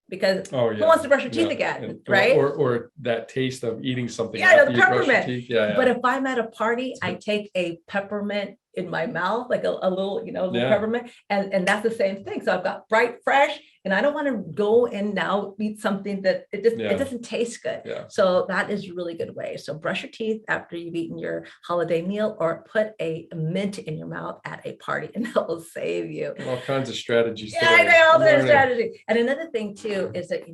Because who wants to brush your teeth again, right? Or that taste of eating something. The peppermint. But if I'm at a party, I take a peppermint in my mouth, like a little, little peppermint, and that's the same thing. So I've got bright, fresh, And I don't want to go and now eat something that it Yeah. doesn't taste good. Yeah. So that is a really good way. So brush your teeth after you've eaten your holiday meal, or put a mint in your mouth at a party, and that will save you. All kinds of strategies Yeah, I today. know, I'm there's learning. strategy. And another thing too is that,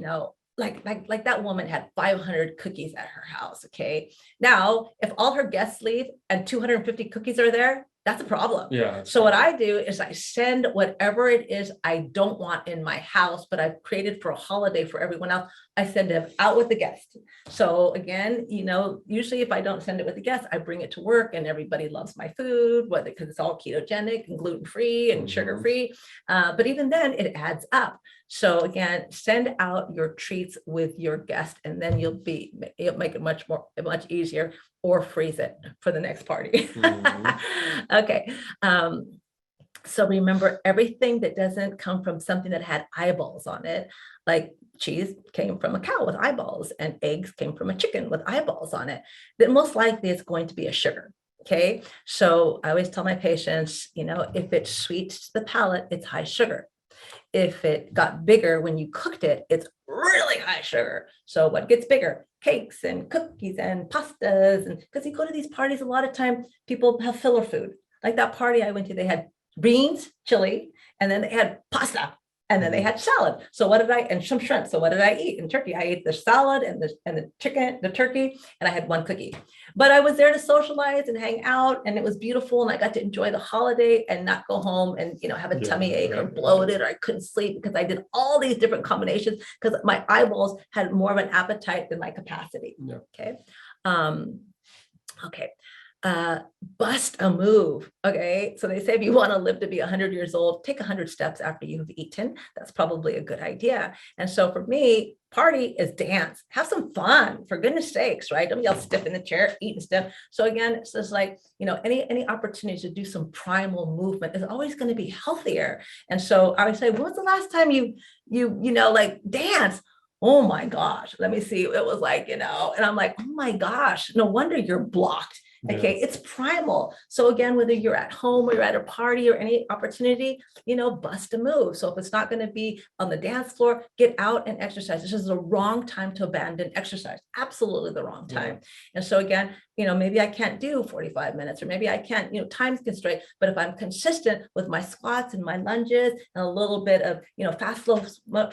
like that woman had 500 cookies at her house. Okay. Now, if all her guests leave and 250 cookies are there, that's a problem. Yeah. So what I do is I send whatever it is I don't want in my house, but I've created for a holiday for everyone else. I send it out with the guest. So again, usually if I don't send it with the guest, I bring it to work and everybody loves my food, whether because it's all ketogenic and gluten-free and sugar-free. But even then it adds up. So again, send out your treats with your guest, and then you'll make it much easier, or freeze it for the next party. Okay. So remember, everything that doesn't come from something that had eyeballs on it, like cheese came from a cow with eyeballs, and eggs came from a chicken with eyeballs on it, then most likely it's going to be a sugar. Okay. So I always tell my patients, if it's sweet to the palate, it's high sugar. If it got bigger when you cooked it, it's really high sugar. So what gets bigger? Cakes and cookies and pastas. And because you go to these parties, a lot of time people have filler food. Like that party I went to, they had beans, chili, and then they had pasta, and then they had salad. So and some shrimp. So what did I eat? In turkey, I ate the salad and the chicken, the turkey, and I had one cookie. But I was there to socialize and hang out, and it was beautiful, and I got to enjoy the holiday and not go home and have a tummy ache or bloated, or I couldn't sleep because I did all these different combinations because my eyeballs had more of an appetite than my capacity. Yeah. Okay. Okay. Bust a move. Okay. So they say if you want to live to be 100 years old, take 100 steps after you've eaten. That's probably a good idea. And so for me, party is dance. Have some fun, for goodness sakes, right? Don't be all stiff in the chair, eating stuff. So again, it's just like, any opportunity to do some primal movement is always going to be healthier. And so I would say, when was the last time you like dance? Oh my gosh, let me see. It was like, and I'm like, oh my gosh, no wonder you're blocked. Okay. It's primal. So again, whether you're at home or you're at a party or any opportunity, bust a move. So if it's not going to be on the dance floor, get out and exercise. This is the wrong time to abandon exercise. Absolutely the wrong time. And so again, maybe I can't do 45 minutes, or maybe I can't, time's constraint, but if I'm consistent with my squats and my lunges and a little bit of, fast, slow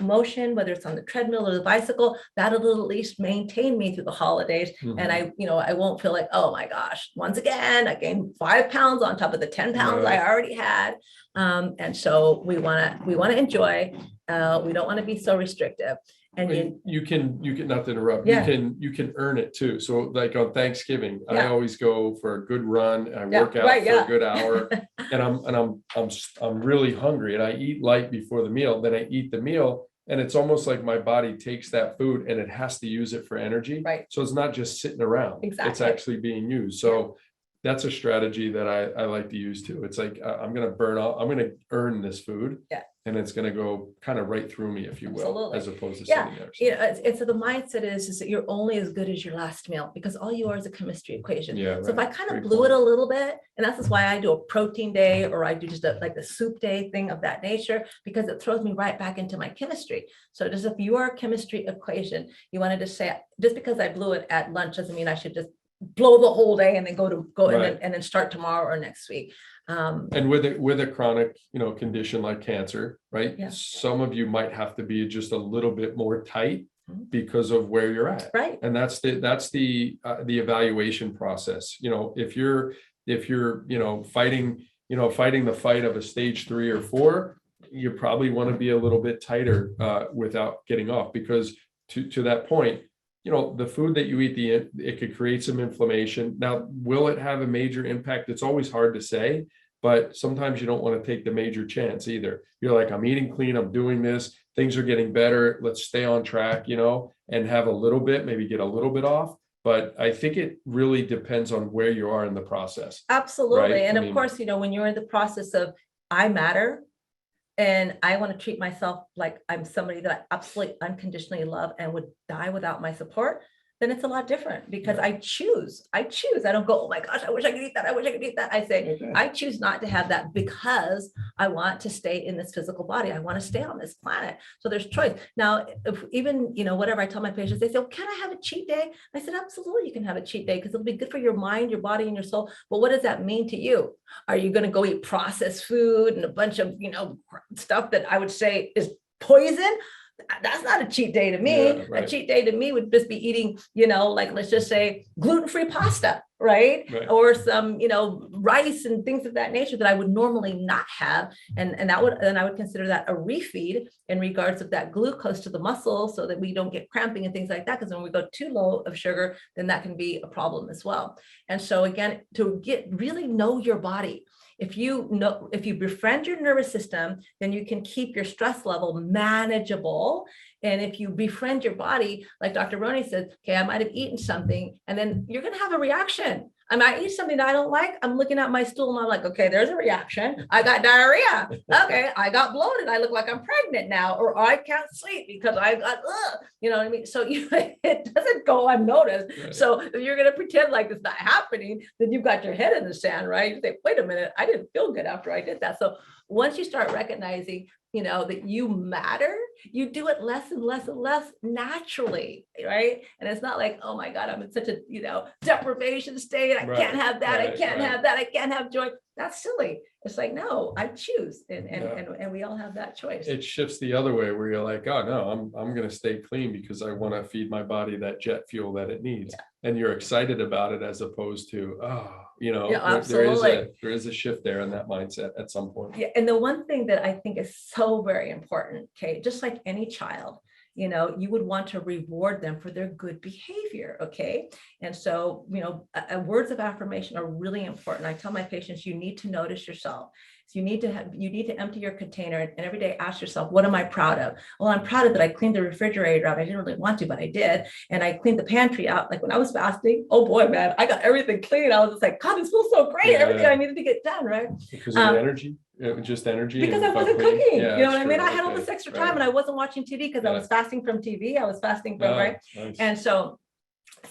motion, whether it's on the treadmill or the bicycle, that'll at least maintain me through the holidays. And I won't feel like, oh my gosh, once again, I gained 5 pounds on top of the 10 pounds I already had. And so we want to enjoy. We don't want to be so restrictive. And you can not to interrupt. Yeah. You can earn it too. So like on Thanksgiving, I always go for a good run, and I work out for a good hour, and I'm really hungry, and I eat light before the meal. Then I eat the meal, and it's almost like my body takes that food and it has to use it for energy. Right. So it's not just sitting around. Exactly. It's actually being used. So that's a strategy that I like to use too. It's like, I'm going to burn out, I'm going to earn this food. Yeah. And it's going to go kind of right through me, if you will, Absolutely. as opposed to sitting there. So. It's so the mindset is that you're only as good as your last meal, because all you are is a chemistry equation. Yeah. So if I kind of blew it a little bit, and that's why I do a protein day, or I do just like the soup day thing of that nature, because it throws me right back into my chemistry. So just if you are a chemistry equation, you wanted to say, just because I blew it at lunch doesn't mean I should just blow the whole day and then go Right. and then start tomorrow or next week. And with a chronic, condition like cancer, right? Yeah. Some of you might have to be just a little bit more tight because of where you're at. Right. And that's the evaluation process. If you're fighting the fight of a stage 3 or 4, you probably want to be a little bit tighter without getting off, because to that point, the food that you eat, it could create some inflammation. Now, will it have a major impact? It's always hard to say, but sometimes you don't want to take the major chance either. You're like, I'm eating clean, I'm doing this, things are getting better, let's stay on track, and have a little bit, maybe get a little bit off. But I think it really depends on where you are in the process. Absolutely. Right? And of course, when you're in the process of I matter, and I want to treat myself like I'm somebody that I absolutely unconditionally love and would die without my support, then it's a lot different because I choose. I don't go, oh my gosh, I wish I could eat that. I wish I could eat that. I say, Okay. I choose not to have that because I want to stay in this physical body. I want to stay on this planet. So there's choice. Now, if even, whatever I tell my patients, they say, well, can I have a cheat day? I said, absolutely, you can have a cheat day because it'll be good for your mind, your body, and your soul. But what does that mean to you? Are you going to go eat processed food and a bunch of, stuff that I would say is poison? That's not a cheat day to me. Yeah, right. A cheat day to me would just be eating, like, let's just say gluten-free pasta, right? Right. Or some, rice and things of that nature that I would normally not have. And I would consider that a refeed in regards of that glucose to the muscle so that we don't get cramping and things like that. Because when we go too low of sugar, then that can be a problem as well. And so again, to really know your body. If you befriend your nervous system, then you can keep your stress level manageable. And if you befriend your body, like Dr. Roney says, okay, I might have eaten something, and then you're going to have a reaction. I mean, I eat something that I don't like. I'm looking at my stool and I'm like, okay, there's a reaction. I got diarrhea. Okay, I got bloated. I look like I'm pregnant now, or I can't sleep because I got, you know what I mean? So it doesn't go unnoticed. Right. So if you're going to pretend like it's not happening, then you've got your head in the sand, right? You say, wait a minute, I didn't feel good after I did that. So once you start recognizing, that you matter, you do it less and less and less naturally, right? And it's not like, oh my God, I'm in such a, deprivation state. I can't have that. I can't have that. I can't have joy. That's silly. It's like, no, I choose. And we all have that choice. It shifts the other way where you're like, oh no, I'm going to stay clean because I want to feed my body that jet fuel that it needs. Yeah. And you're excited about it as opposed to, absolutely. There is a shift there in that mindset at some point. Yeah. And the one thing that I think is so very important, okay, just like any child, you would want to reward them for their good behavior. Okay. And so, words of affirmation are really important. I tell my patients, you need to notice yourself. So you need to empty your container and every day ask yourself, what am I proud of? Well, I'm proud of that. I cleaned the refrigerator out. I didn't really want to, but I did. And I cleaned the pantry out. Like when I was fasting, oh boy, man, I got everything clean. I was just like, God, this feels so great. Yeah. Everything I needed to get done. Right. Because of the energy. Just energy because I wasn't cooking. Yeah, you know what I mean? I had all this extra time and I wasn't watching TV because I was fasting from TV. I was fasting from right. Nice. And so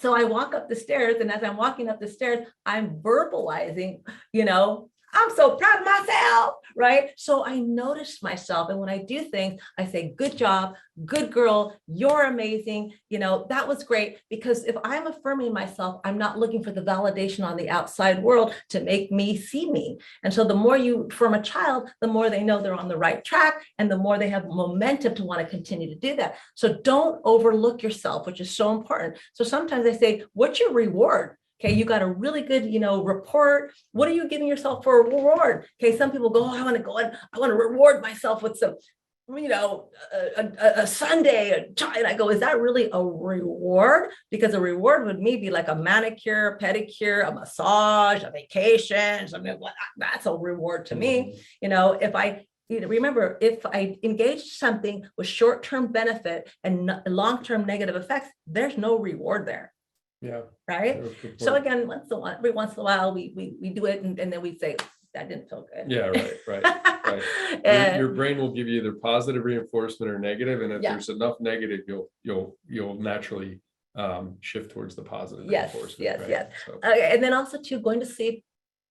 I walk up the stairs, and as I'm walking up the stairs, I'm verbalizing, I'm so proud of myself, right? So I noticed myself. And when I do things, I say, good job, good girl, you're amazing. That was great. Because if I'm affirming myself, I'm not looking for the validation on the outside world to make me see me. And so the more you affirm a child, the more they know they're on the right track and the more they have momentum to want to continue to do that. So don't overlook yourself, which is so important. So sometimes I say, what's your reward? Okay, you got a really good, report. What are you giving yourself for a reward? Okay, some people go, oh, I want to reward myself with some, a Sunday. And I go, is that really a reward? Because a reward would maybe like a manicure, pedicure, a massage, a vacation, something. That's a reward to me. If I remember, if I engage something with short-term benefit and long-term negative effects, there's no reward there. Yeah. Right. So again, every once in a while, we do it, and then we say that didn't feel good. Yeah. Right. And your brain will give you either positive reinforcement or negative, and if there's enough negative, you'll naturally shift towards the positive reinforcement. Yes. So. And then also too, going to sleep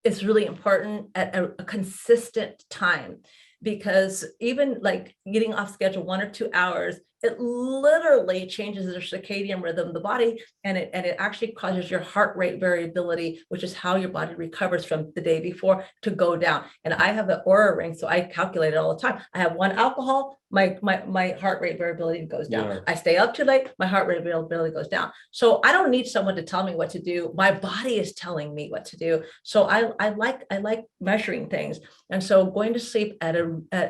is really important at a consistent time, because even like getting off schedule 1 or 2 hours, it literally changes the circadian rhythm of the body, and it actually causes your heart rate variability, which is how your body recovers from the day before, to go down. And I have an Oura ring, so I calculate it all the time. I have 1 alcohol, my heart rate variability goes down. Yeah. I stay up too late, my heart rate variability goes down. So I don't need someone to tell me what to do. My body is telling me what to do. So I like measuring things. And so going to sleep at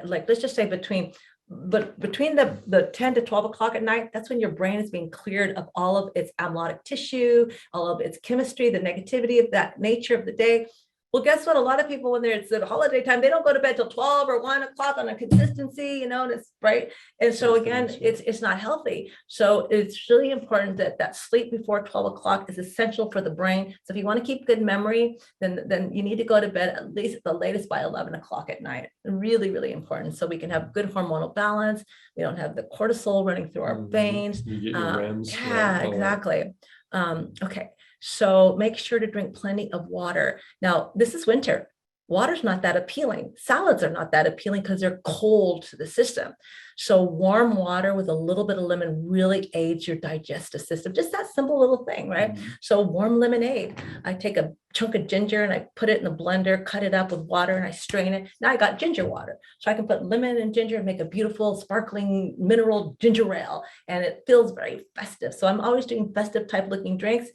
like, let's just say between the 10 to 12 o'clock at night, that's when your brain is being cleared of all of its amyloid tissue, all of its chemistry, the negativity of that nature of the day. Well, guess what? A lot of people, when it's the holiday time, they don't go to bed till 12 or 1 o'clock on a consistency, and it's right. And so again, it's not healthy. So it's really important that sleep before 12 o'clock is essential for the brain. So if you want to keep good memory, then you need to go to bed at least at the latest by 11 o'clock at night. Really, really important. So we can have good hormonal balance. We don't have the cortisol running through our veins. You get your REMs. Yeah, exactly. Okay, so make sure to drink plenty of water. Now, this is winter. Water's not that appealing. Salads are not that appealing because they're cold to the system. So warm water with a little bit of lemon really aids your digestive system. Just that simple little thing, right? Mhm. So warm lemonade. I take a chunk of ginger and I put it in the blender, cut it up with water, and I strain it. Now I got ginger water. So I can put lemon and ginger and make a beautiful sparkling mineral ginger ale. And it feels very festive. So I'm always doing festive type looking drinks,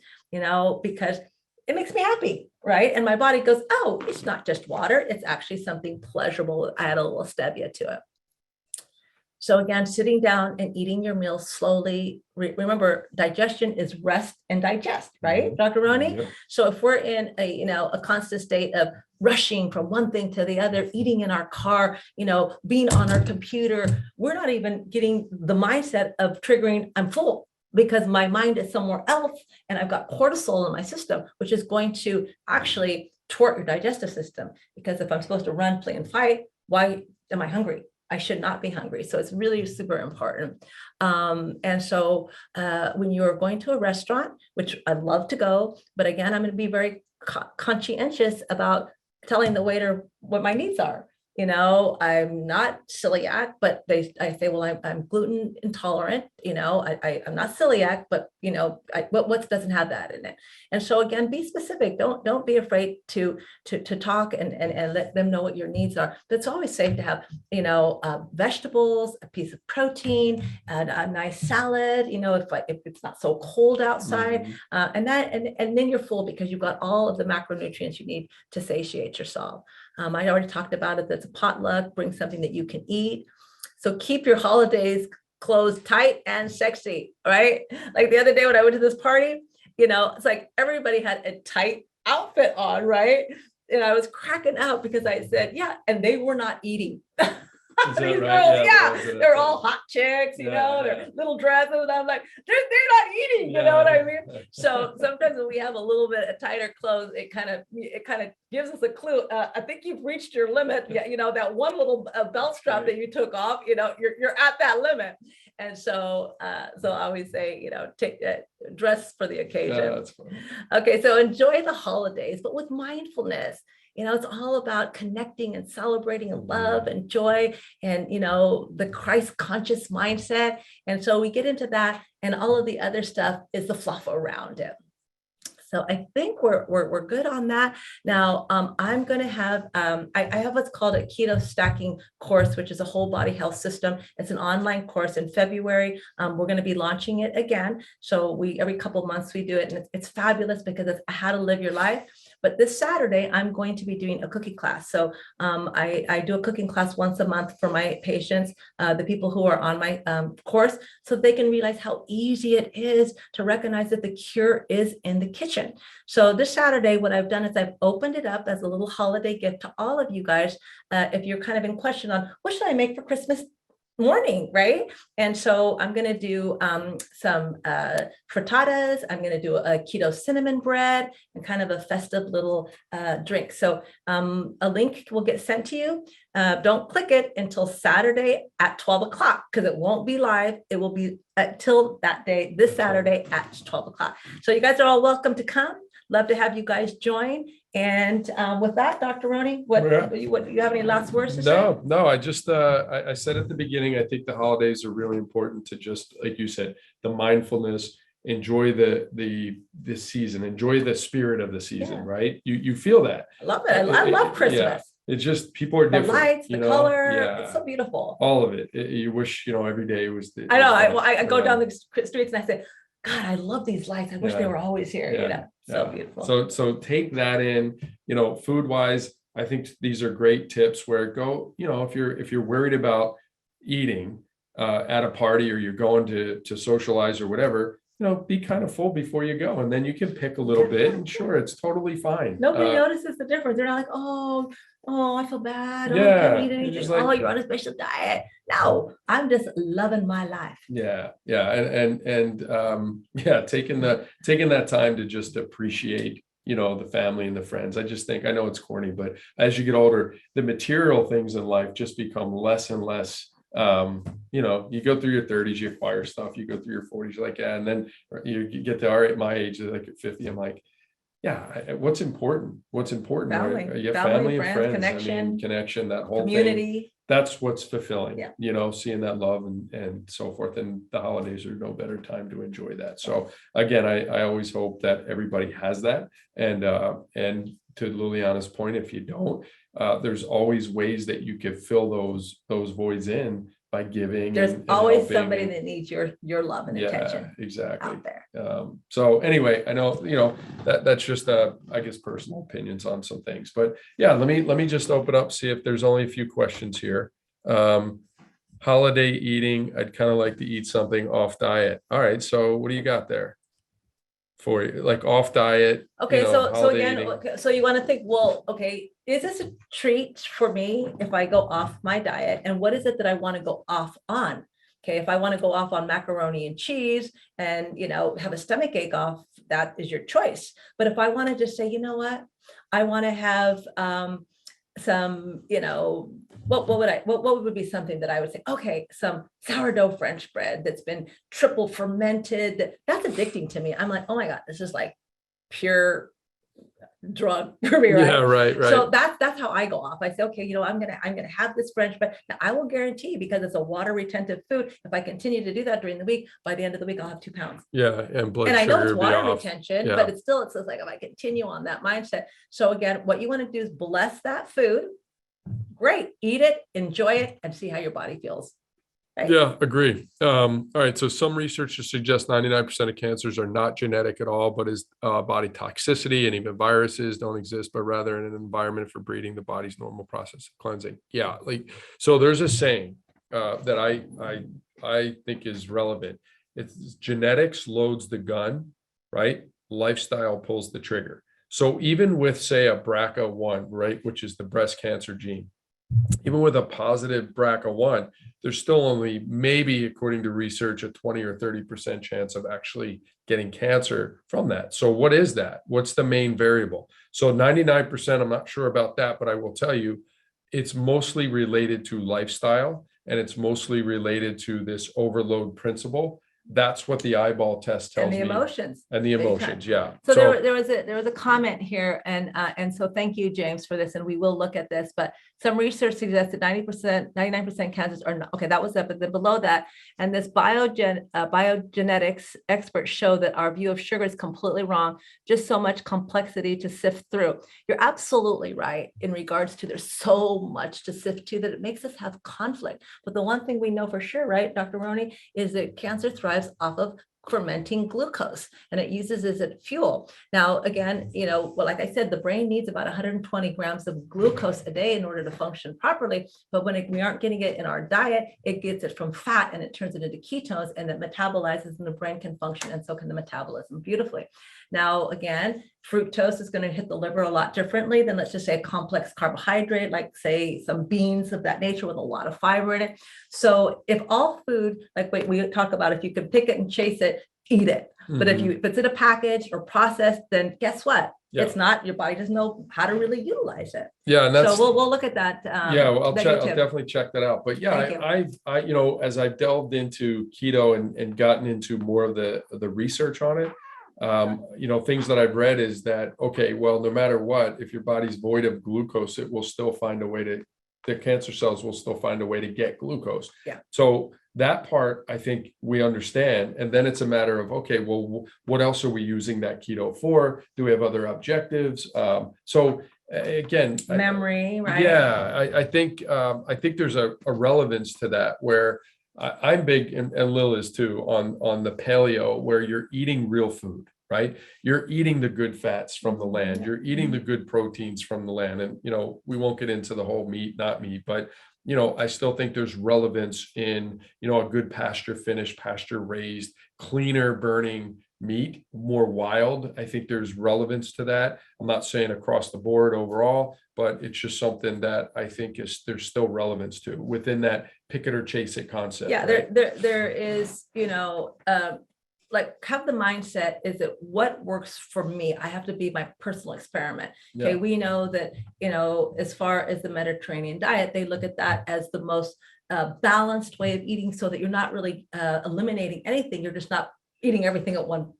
because it makes me happy, right? And my body goes, oh, it's not just water, it's actually something pleasurable. I add a little stevia to it. So again, sitting down and eating your meal slowly. Remember, digestion is rest and digest, right, Dr. Roney? Yep. So if we're in a constant state of rushing from one thing to the other, eating in our car, being on our computer, we're not even getting the mindset of triggering, I'm full, because my mind is somewhere else and I've got cortisol in my system, which is going to actually thwart your digestive system. Because if I'm supposed to run, play, and fight, why am I hungry? I should not be hungry. So it's really super important. And so when you're going to a restaurant, which I love to go, but again, I'm going to be very conscientious about telling the waiter what my needs are. I'm not celiac, but I say, well, I'm gluten intolerant. I'm not celiac, but what doesn't have that in it. And so again, be specific. Don't be afraid to talk and let them know what your needs are. But it's always safe to have, vegetables, a piece of protein, and a nice salad. If it's not so cold outside, and then you're full because you've got all of the macronutrients you need to satiate yourself. I already talked about it. That's a potluck. Bring something that you can eat. So keep your holidays clothes tight and sexy, right? Like the other day when I went to this party, it's like everybody had a tight outfit on, right? And I was cracking up because I said, yeah, and they were not eating. Is that These right? girls, they're all hot chicks, they're little dresses. And I'm like, they're not eating, you know what I mean? So sometimes when we have a little bit of tighter clothes, it kind of gives us a clue. I think you've reached your limit. That one little belt strap that you took off, you're at that limit. And so I always say, take that dress for the occasion. Yeah, that's funny. Okay, so enjoy the holidays, but with mindfulness. It's all about connecting and celebrating and love and joy and, the Christ conscious mindset. And so we get into that, and all of the other stuff is the fluff around it. So I think we're good on that. Now, I'm going to have, I have what's called a keto stacking course, which is a whole body health system. It's an online course in February. We're going to be launching it again. So every couple of months we do it, and it's fabulous because it's how to live your life. But this Saturday, I'm going to be doing a cooking class. So I do a cooking class once a month for my patients, the people who are on my course, so they can realize how easy it is to recognize that the cure is in the kitchen. So this Saturday, what I've done is I've opened it up as a little holiday gift to all of you guys. If you're kind of in question on what should I make for Christmas morning, right? And so I'm going to do some frittatas. I'm going to do a keto cinnamon bread and kind of a festive little drink. So a link will get sent to you. Don't click it until Saturday at 12 o'clock because it won't be live. It will be until that day, this Saturday at 12 o'clock. So you guys are all welcome to come. Love to have you guys join. And with that, Dr. Roney, what do you have any last words to say? No, I just, I said at the beginning, I think the holidays are really important to just, like you said, the mindfulness, enjoy the season, enjoy the spirit of the season, right? You feel that. I love it. I love Christmas. Yeah. It's just, people are different. The lights, the color, it's so beautiful. All of it. You wish, every day was the. I know, I go down the streets and I say, God, I love these lights. I wish they were always here, so beautiful. So take that in, food wise, I think these are great tips where if you're worried about eating at a party or you're going to socialize or whatever, be kind of full before you go, and then you can pick a little bit, and sure, it's totally fine. Nobody notices the difference. They're not like, oh, I feel bad. Yeah, I can't eat anything. You're on a special diet. No, I'm just loving my life. Yeah. And taking that time to just appreciate, the family and the friends. I just think, I know it's corny, but as you get older, the material things in life just become less and less You know, you go through your 30s, you acquire stuff, you go through your 40s, you're like, yeah, and then you get to my age, like at 50, I'm like, yeah, what's important? What's important, right? Family, You have family, family and friends, friends. I mean, connection, connection, that whole thing. community. That's what's fulfilling, Yeah. you know, seeing that love and so forth. And the holidays are no better time to enjoy that. So again, I always hope that everybody has that. And to Liliana's point, if you don't, there's always ways that you could fill those voids in by giving. There's and always helping somebody and- that needs your love and yeah, attention exactly. out there. So anyway, I know, you know, that's just I guess personal opinions on some things, but yeah, let me just open up, see if there's only a few questions here. Holiday eating, I'd kind of like to eat something off diet. All right, so what do you got there for you? Like off diet, Okay, you know, so holiday again, eating? okay, so you want to think, well, okay, is this a treat for me if I go off my diet? And what is it that I want to go off on? Okay, if I want to go off on macaroni and cheese and, you know, have a stomach ache off, that is your choice. But if I want to just say, you know what, I want to have some, you know, what would be something that I would say, okay, some sourdough French bread that's been triple fermented. That's addicting to me. I'm like, oh my God, this is like pure drug for me, Yeah, right? right. So that's how I go off. I say, okay, you know, I'm gonna have this French bread. Now I will guarantee, because it's a water retentive food, if I continue to do that during the week, by the end of the week, I'll have 2 pounds. Yeah, and blood And I know sugar it's be water off. retention, Yeah. but it's still like if I continue on that mindset. So again, what you want to do is bless that food. Great, eat it, enjoy it, and see how your body feels. Right? Yeah, agree. All right. So some researchers suggest 99% of cancers are not genetic at all, but is body toxicity, and even viruses don't exist, but rather in an environment for breeding the body's normal process of cleansing. Yeah, like so. There's a saying that I think is relevant. It's genetics loads the gun, right? Lifestyle pulls the trigger. So even with, say, a BRCA1, right, which is the breast cancer gene, even with a positive BRCA1, there's still only maybe, according to research, a 20 or 30% chance of actually getting cancer from that. So what is that? What's the main variable? So 99%, I'm not sure about that, but I will tell you, it's mostly related to lifestyle, and it's mostly related to this overload principle. That's what the eyeball test tells And the me. emotions. And the emotions, yeah. So there was a comment here, and so thank you, James, for this, and we will look at this. But some research suggests that 99% cancers are not, okay. That was up, but then below that, and this biogenetics experts show that our view of sugar is completely wrong. Just so much complexity to sift through. You're absolutely right in regards to there's so much to sift to that it makes us have conflict. But the one thing we know for sure, right, Dr. Roney, is that cancer thrives off of fermenting glucose, and it uses as a fuel. Now, again, you know, well, like I said, the brain needs about 120 grams of glucose a day in order to function properly. But when we aren't getting it in our diet, it gets it from fat and it turns it into ketones, and it metabolizes, and the brain can function, and so can the metabolism beautifully. Now, again, fructose is going to hit the liver a lot differently than, let's just say, a complex carbohydrate, like say some beans of that nature with a lot of fiber in it. So if all food, like we talk about, if you can pick it and chase it, eat it. But if it's in a package or processed, then guess what? Yeah. It's not, your body doesn't know how to really utilize it. Yeah, and that's, so we'll look at that. Yeah, well, I'll definitely check that out. But yeah, I you know, as I've delved into keto and gotten into more of the research on it, you know, things that I've read is that, okay, well, no matter what, if your body's void of glucose, it will still find a way to, the cancer cells will still find a way to get glucose. Yeah. So that part, I think we understand. And then it's a matter of, okay, well, what else are we using that keto for? Do we have other objectives? So again, memory, right? Yeah, I think there's a relevance to that, where I'm big, and Lil is too, on the paleo, where you're eating real food, right? You're eating the good fats from the land. You're eating the good proteins from the land. And, you know, we won't get into the whole meat, not meat, but, you know, I still think there's relevance in, you know, a good pasture finished, pasture raised, cleaner burning meat, more wild. I think there's relevance to that. I'm not saying across the board overall, but it's just something that I think there's still relevance to within that pick it or chase it concept. Yeah, right? there is, you know, like have the mindset is that what works for me, I have to be my personal experiment. Okay, we know that, you know, as far as the Mediterranean diet, they look at that as the most balanced way of eating so that you're not really eliminating anything. You're just not eating everything at one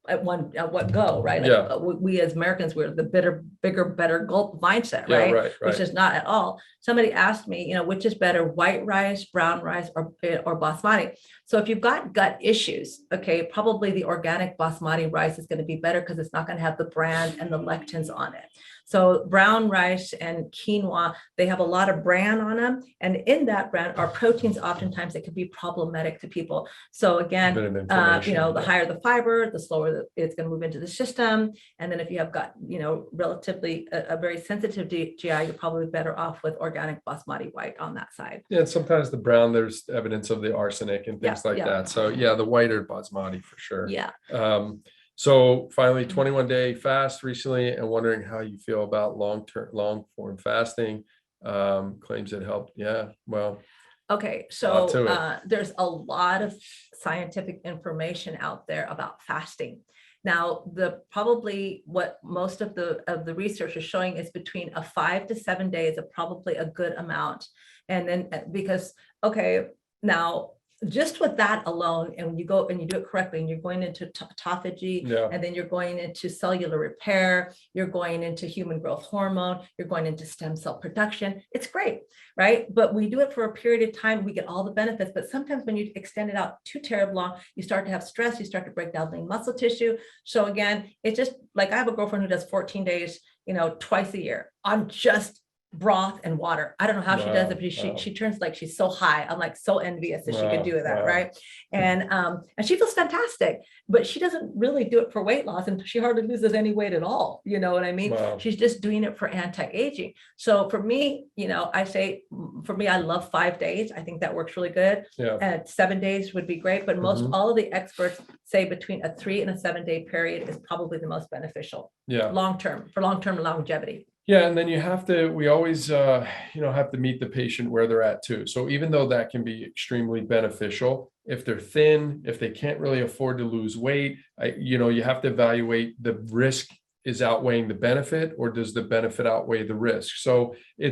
go, right? Like, Yeah. we as Americans, we're the bigger, better gulp mindset, Yeah, right? right, Which right. is not at all. Somebody asked me, which is better, white rice, brown rice, or basmati? So if you've got gut issues, okay, probably the organic basmati rice is going to be better because it's not going to have the bran and the lectins on it. So brown rice and quinoa, they have a lot of bran on them. And in that bran are proteins oftentimes that could be problematic to people. So again, Bit of inflammation, the higher the fiber, the slower it's going to move into the system. And then if you have got, relatively a very sensitive GI, you're probably better off with organic basmati white on that side. Yeah, and sometimes the brown, there's evidence of the arsenic and things like that. So yeah, the whiter basmati for sure. Yeah. So finally, 21-day fast recently, and wondering how you feel about long form fasting. Claims it helped. Yeah, well. Okay, so there's a lot of scientific information out there about fasting. Now, probably what most of the research is showing is between 5 to 7 days of probably a good amount. And then because, okay, now just with that alone, and when you go and you do it correctly, and you're going into autophagy, and then you're going into cellular repair, you're going into human growth hormone, you're going into stem cell production, it's great, right? But we do it for a period of time, we get all the benefits. But sometimes when you extend it out too terribly long, you start to have stress, you start to break down lean muscle tissue. So again, it's just like, I have a girlfriend who does 14 days, twice a year on just broth and water. I don't know how she does it, but she turns like she's so high. I'm like so envious that she could do that, right? And she feels fantastic, but she doesn't really do it for weight loss, and she hardly loses any weight at all. You know what I mean? She's just doing it for anti-aging. So for me, I say, for me, I love 5 days. I think that works really good. And 7 days would be great, but all of the experts say between a 3 and a 7 day period is probably the most beneficial. Long-term longevity. Yeah, and then we always, have to meet the patient where they're at too. So even though that can be extremely beneficial, if they're thin, if they can't really afford to lose weight, you have to evaluate the risk is outweighing the benefit, or does the benefit outweigh the risk? So I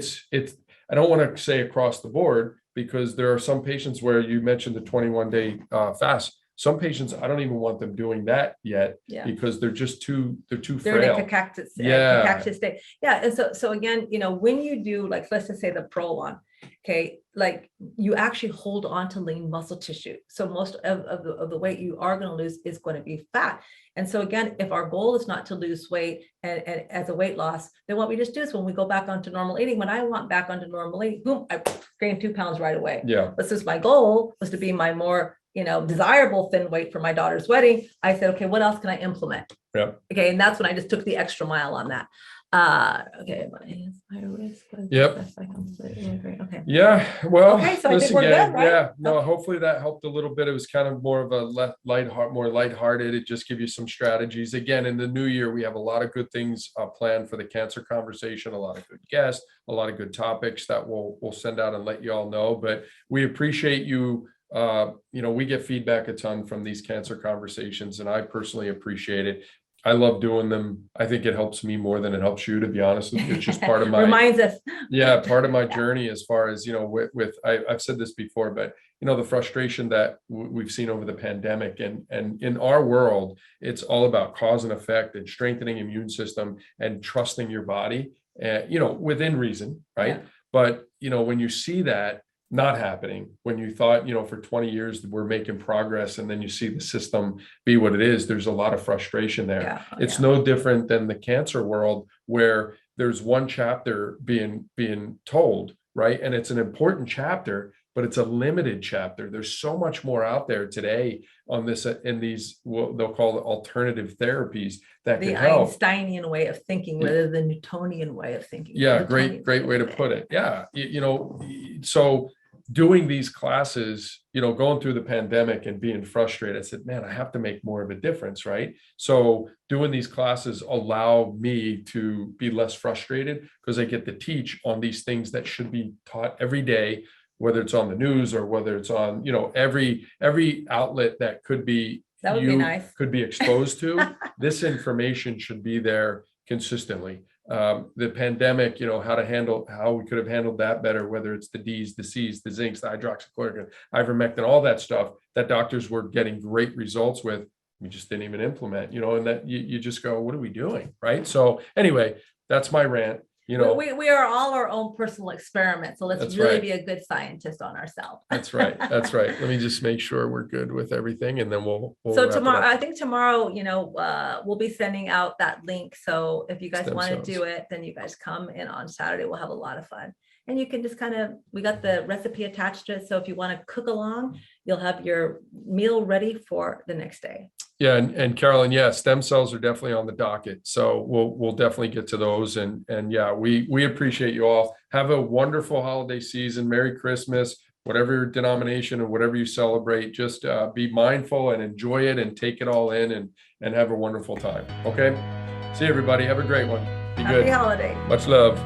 don't want to say across the board, because there are some patients where you mentioned the 21-day fast. Some patients, I don't even want them doing that yet, because they're too frail. They're in a cactus state. Yeah. And so again, when you do, like, let's just say the Prolon, okay, like, you actually hold on to lean muscle tissue. So most of the weight you are going to lose is going to be fat. And so again, if our goal is not to lose weight and as a weight loss, then what we just do is, when we go back onto normal eating, when I want back onto normal eating, boom, I gain 2 pounds right away. But since my goal was to be my more desirable thin weight for my daughter's wedding, I said, okay, what else can I implement? Okay. And that's when I just took the extra mile on that. Okay. Okay. Yeah. Well, okay, so I think we're good, right? Yeah. No, hopefully that helped a little bit. It was kind of more of a more lighthearted. It just give you some strategies. Again, in the new year, we have a lot of good things planned for the cancer conversation, a lot of good guests, a lot of good topics that we'll send out and let you all know. But we appreciate you. We get feedback a ton from these cancer conversations, and I personally appreciate it. I love doing them. I think it helps me more than it helps you, to be honest with you. It's just part of my reminds us. Part of my journey, as far as, I've said this before, but the frustration that we've seen over the pandemic, and in our world, it's all about cause and effect and strengthening immune system and trusting your body, within reason, right? But when you see that not happening, when you thought, for 20 years we're making progress, and then you see the system be what it is, there's a lot of frustration there. It's no different than the cancer world, where there's one chapter being told, right? And it's an important chapter, but it's a limited chapter. There's so much more out there today on this, in these, they'll call it alternative therapies, that the can help. Einsteinian way of thinking rather than Newtonian way of thinking. Great way to put it. So doing these classes, going through the pandemic and being frustrated, I said, man, I have to make more of a difference, right? So doing these classes allow me to be less frustrated, because I get to teach on these things that should be taught every day, whether it's on the news or whether it's on, every outlet that could be, that would be nice, could be exposed to. This information should be there consistently. the pandemic, how we could have handled that better, whether it's the D's, the C's, the zincs, the hydroxychloroquine, ivermectin, all that stuff that doctors were getting great results with. We just didn't even implement, and that you just go, what are we doing? Right. So anyway, that's my rant. We are all our own personal experiments. So let's really be a good scientist on ourselves. That's right. That's right. Let me just make sure we're good with everything, and then we'll so tomorrow, I think tomorrow, we'll be sending out that link. So if you guys want to do it, then you guys come in on Saturday. We'll have a lot of fun. And you can just we got the recipe attached to it. So if you want to cook along, you'll have your meal ready for the next day. Yeah. And Carolyn, yeah, stem cells are definitely on the docket. So we'll definitely get to those. And yeah, we appreciate you all. Have a wonderful holiday season. Merry Christmas, whatever your denomination or whatever you celebrate, just be mindful and enjoy it and take it all in and have a wonderful time. Okay. See you, everybody. Have a great one. Be good. Happy holiday. Much love.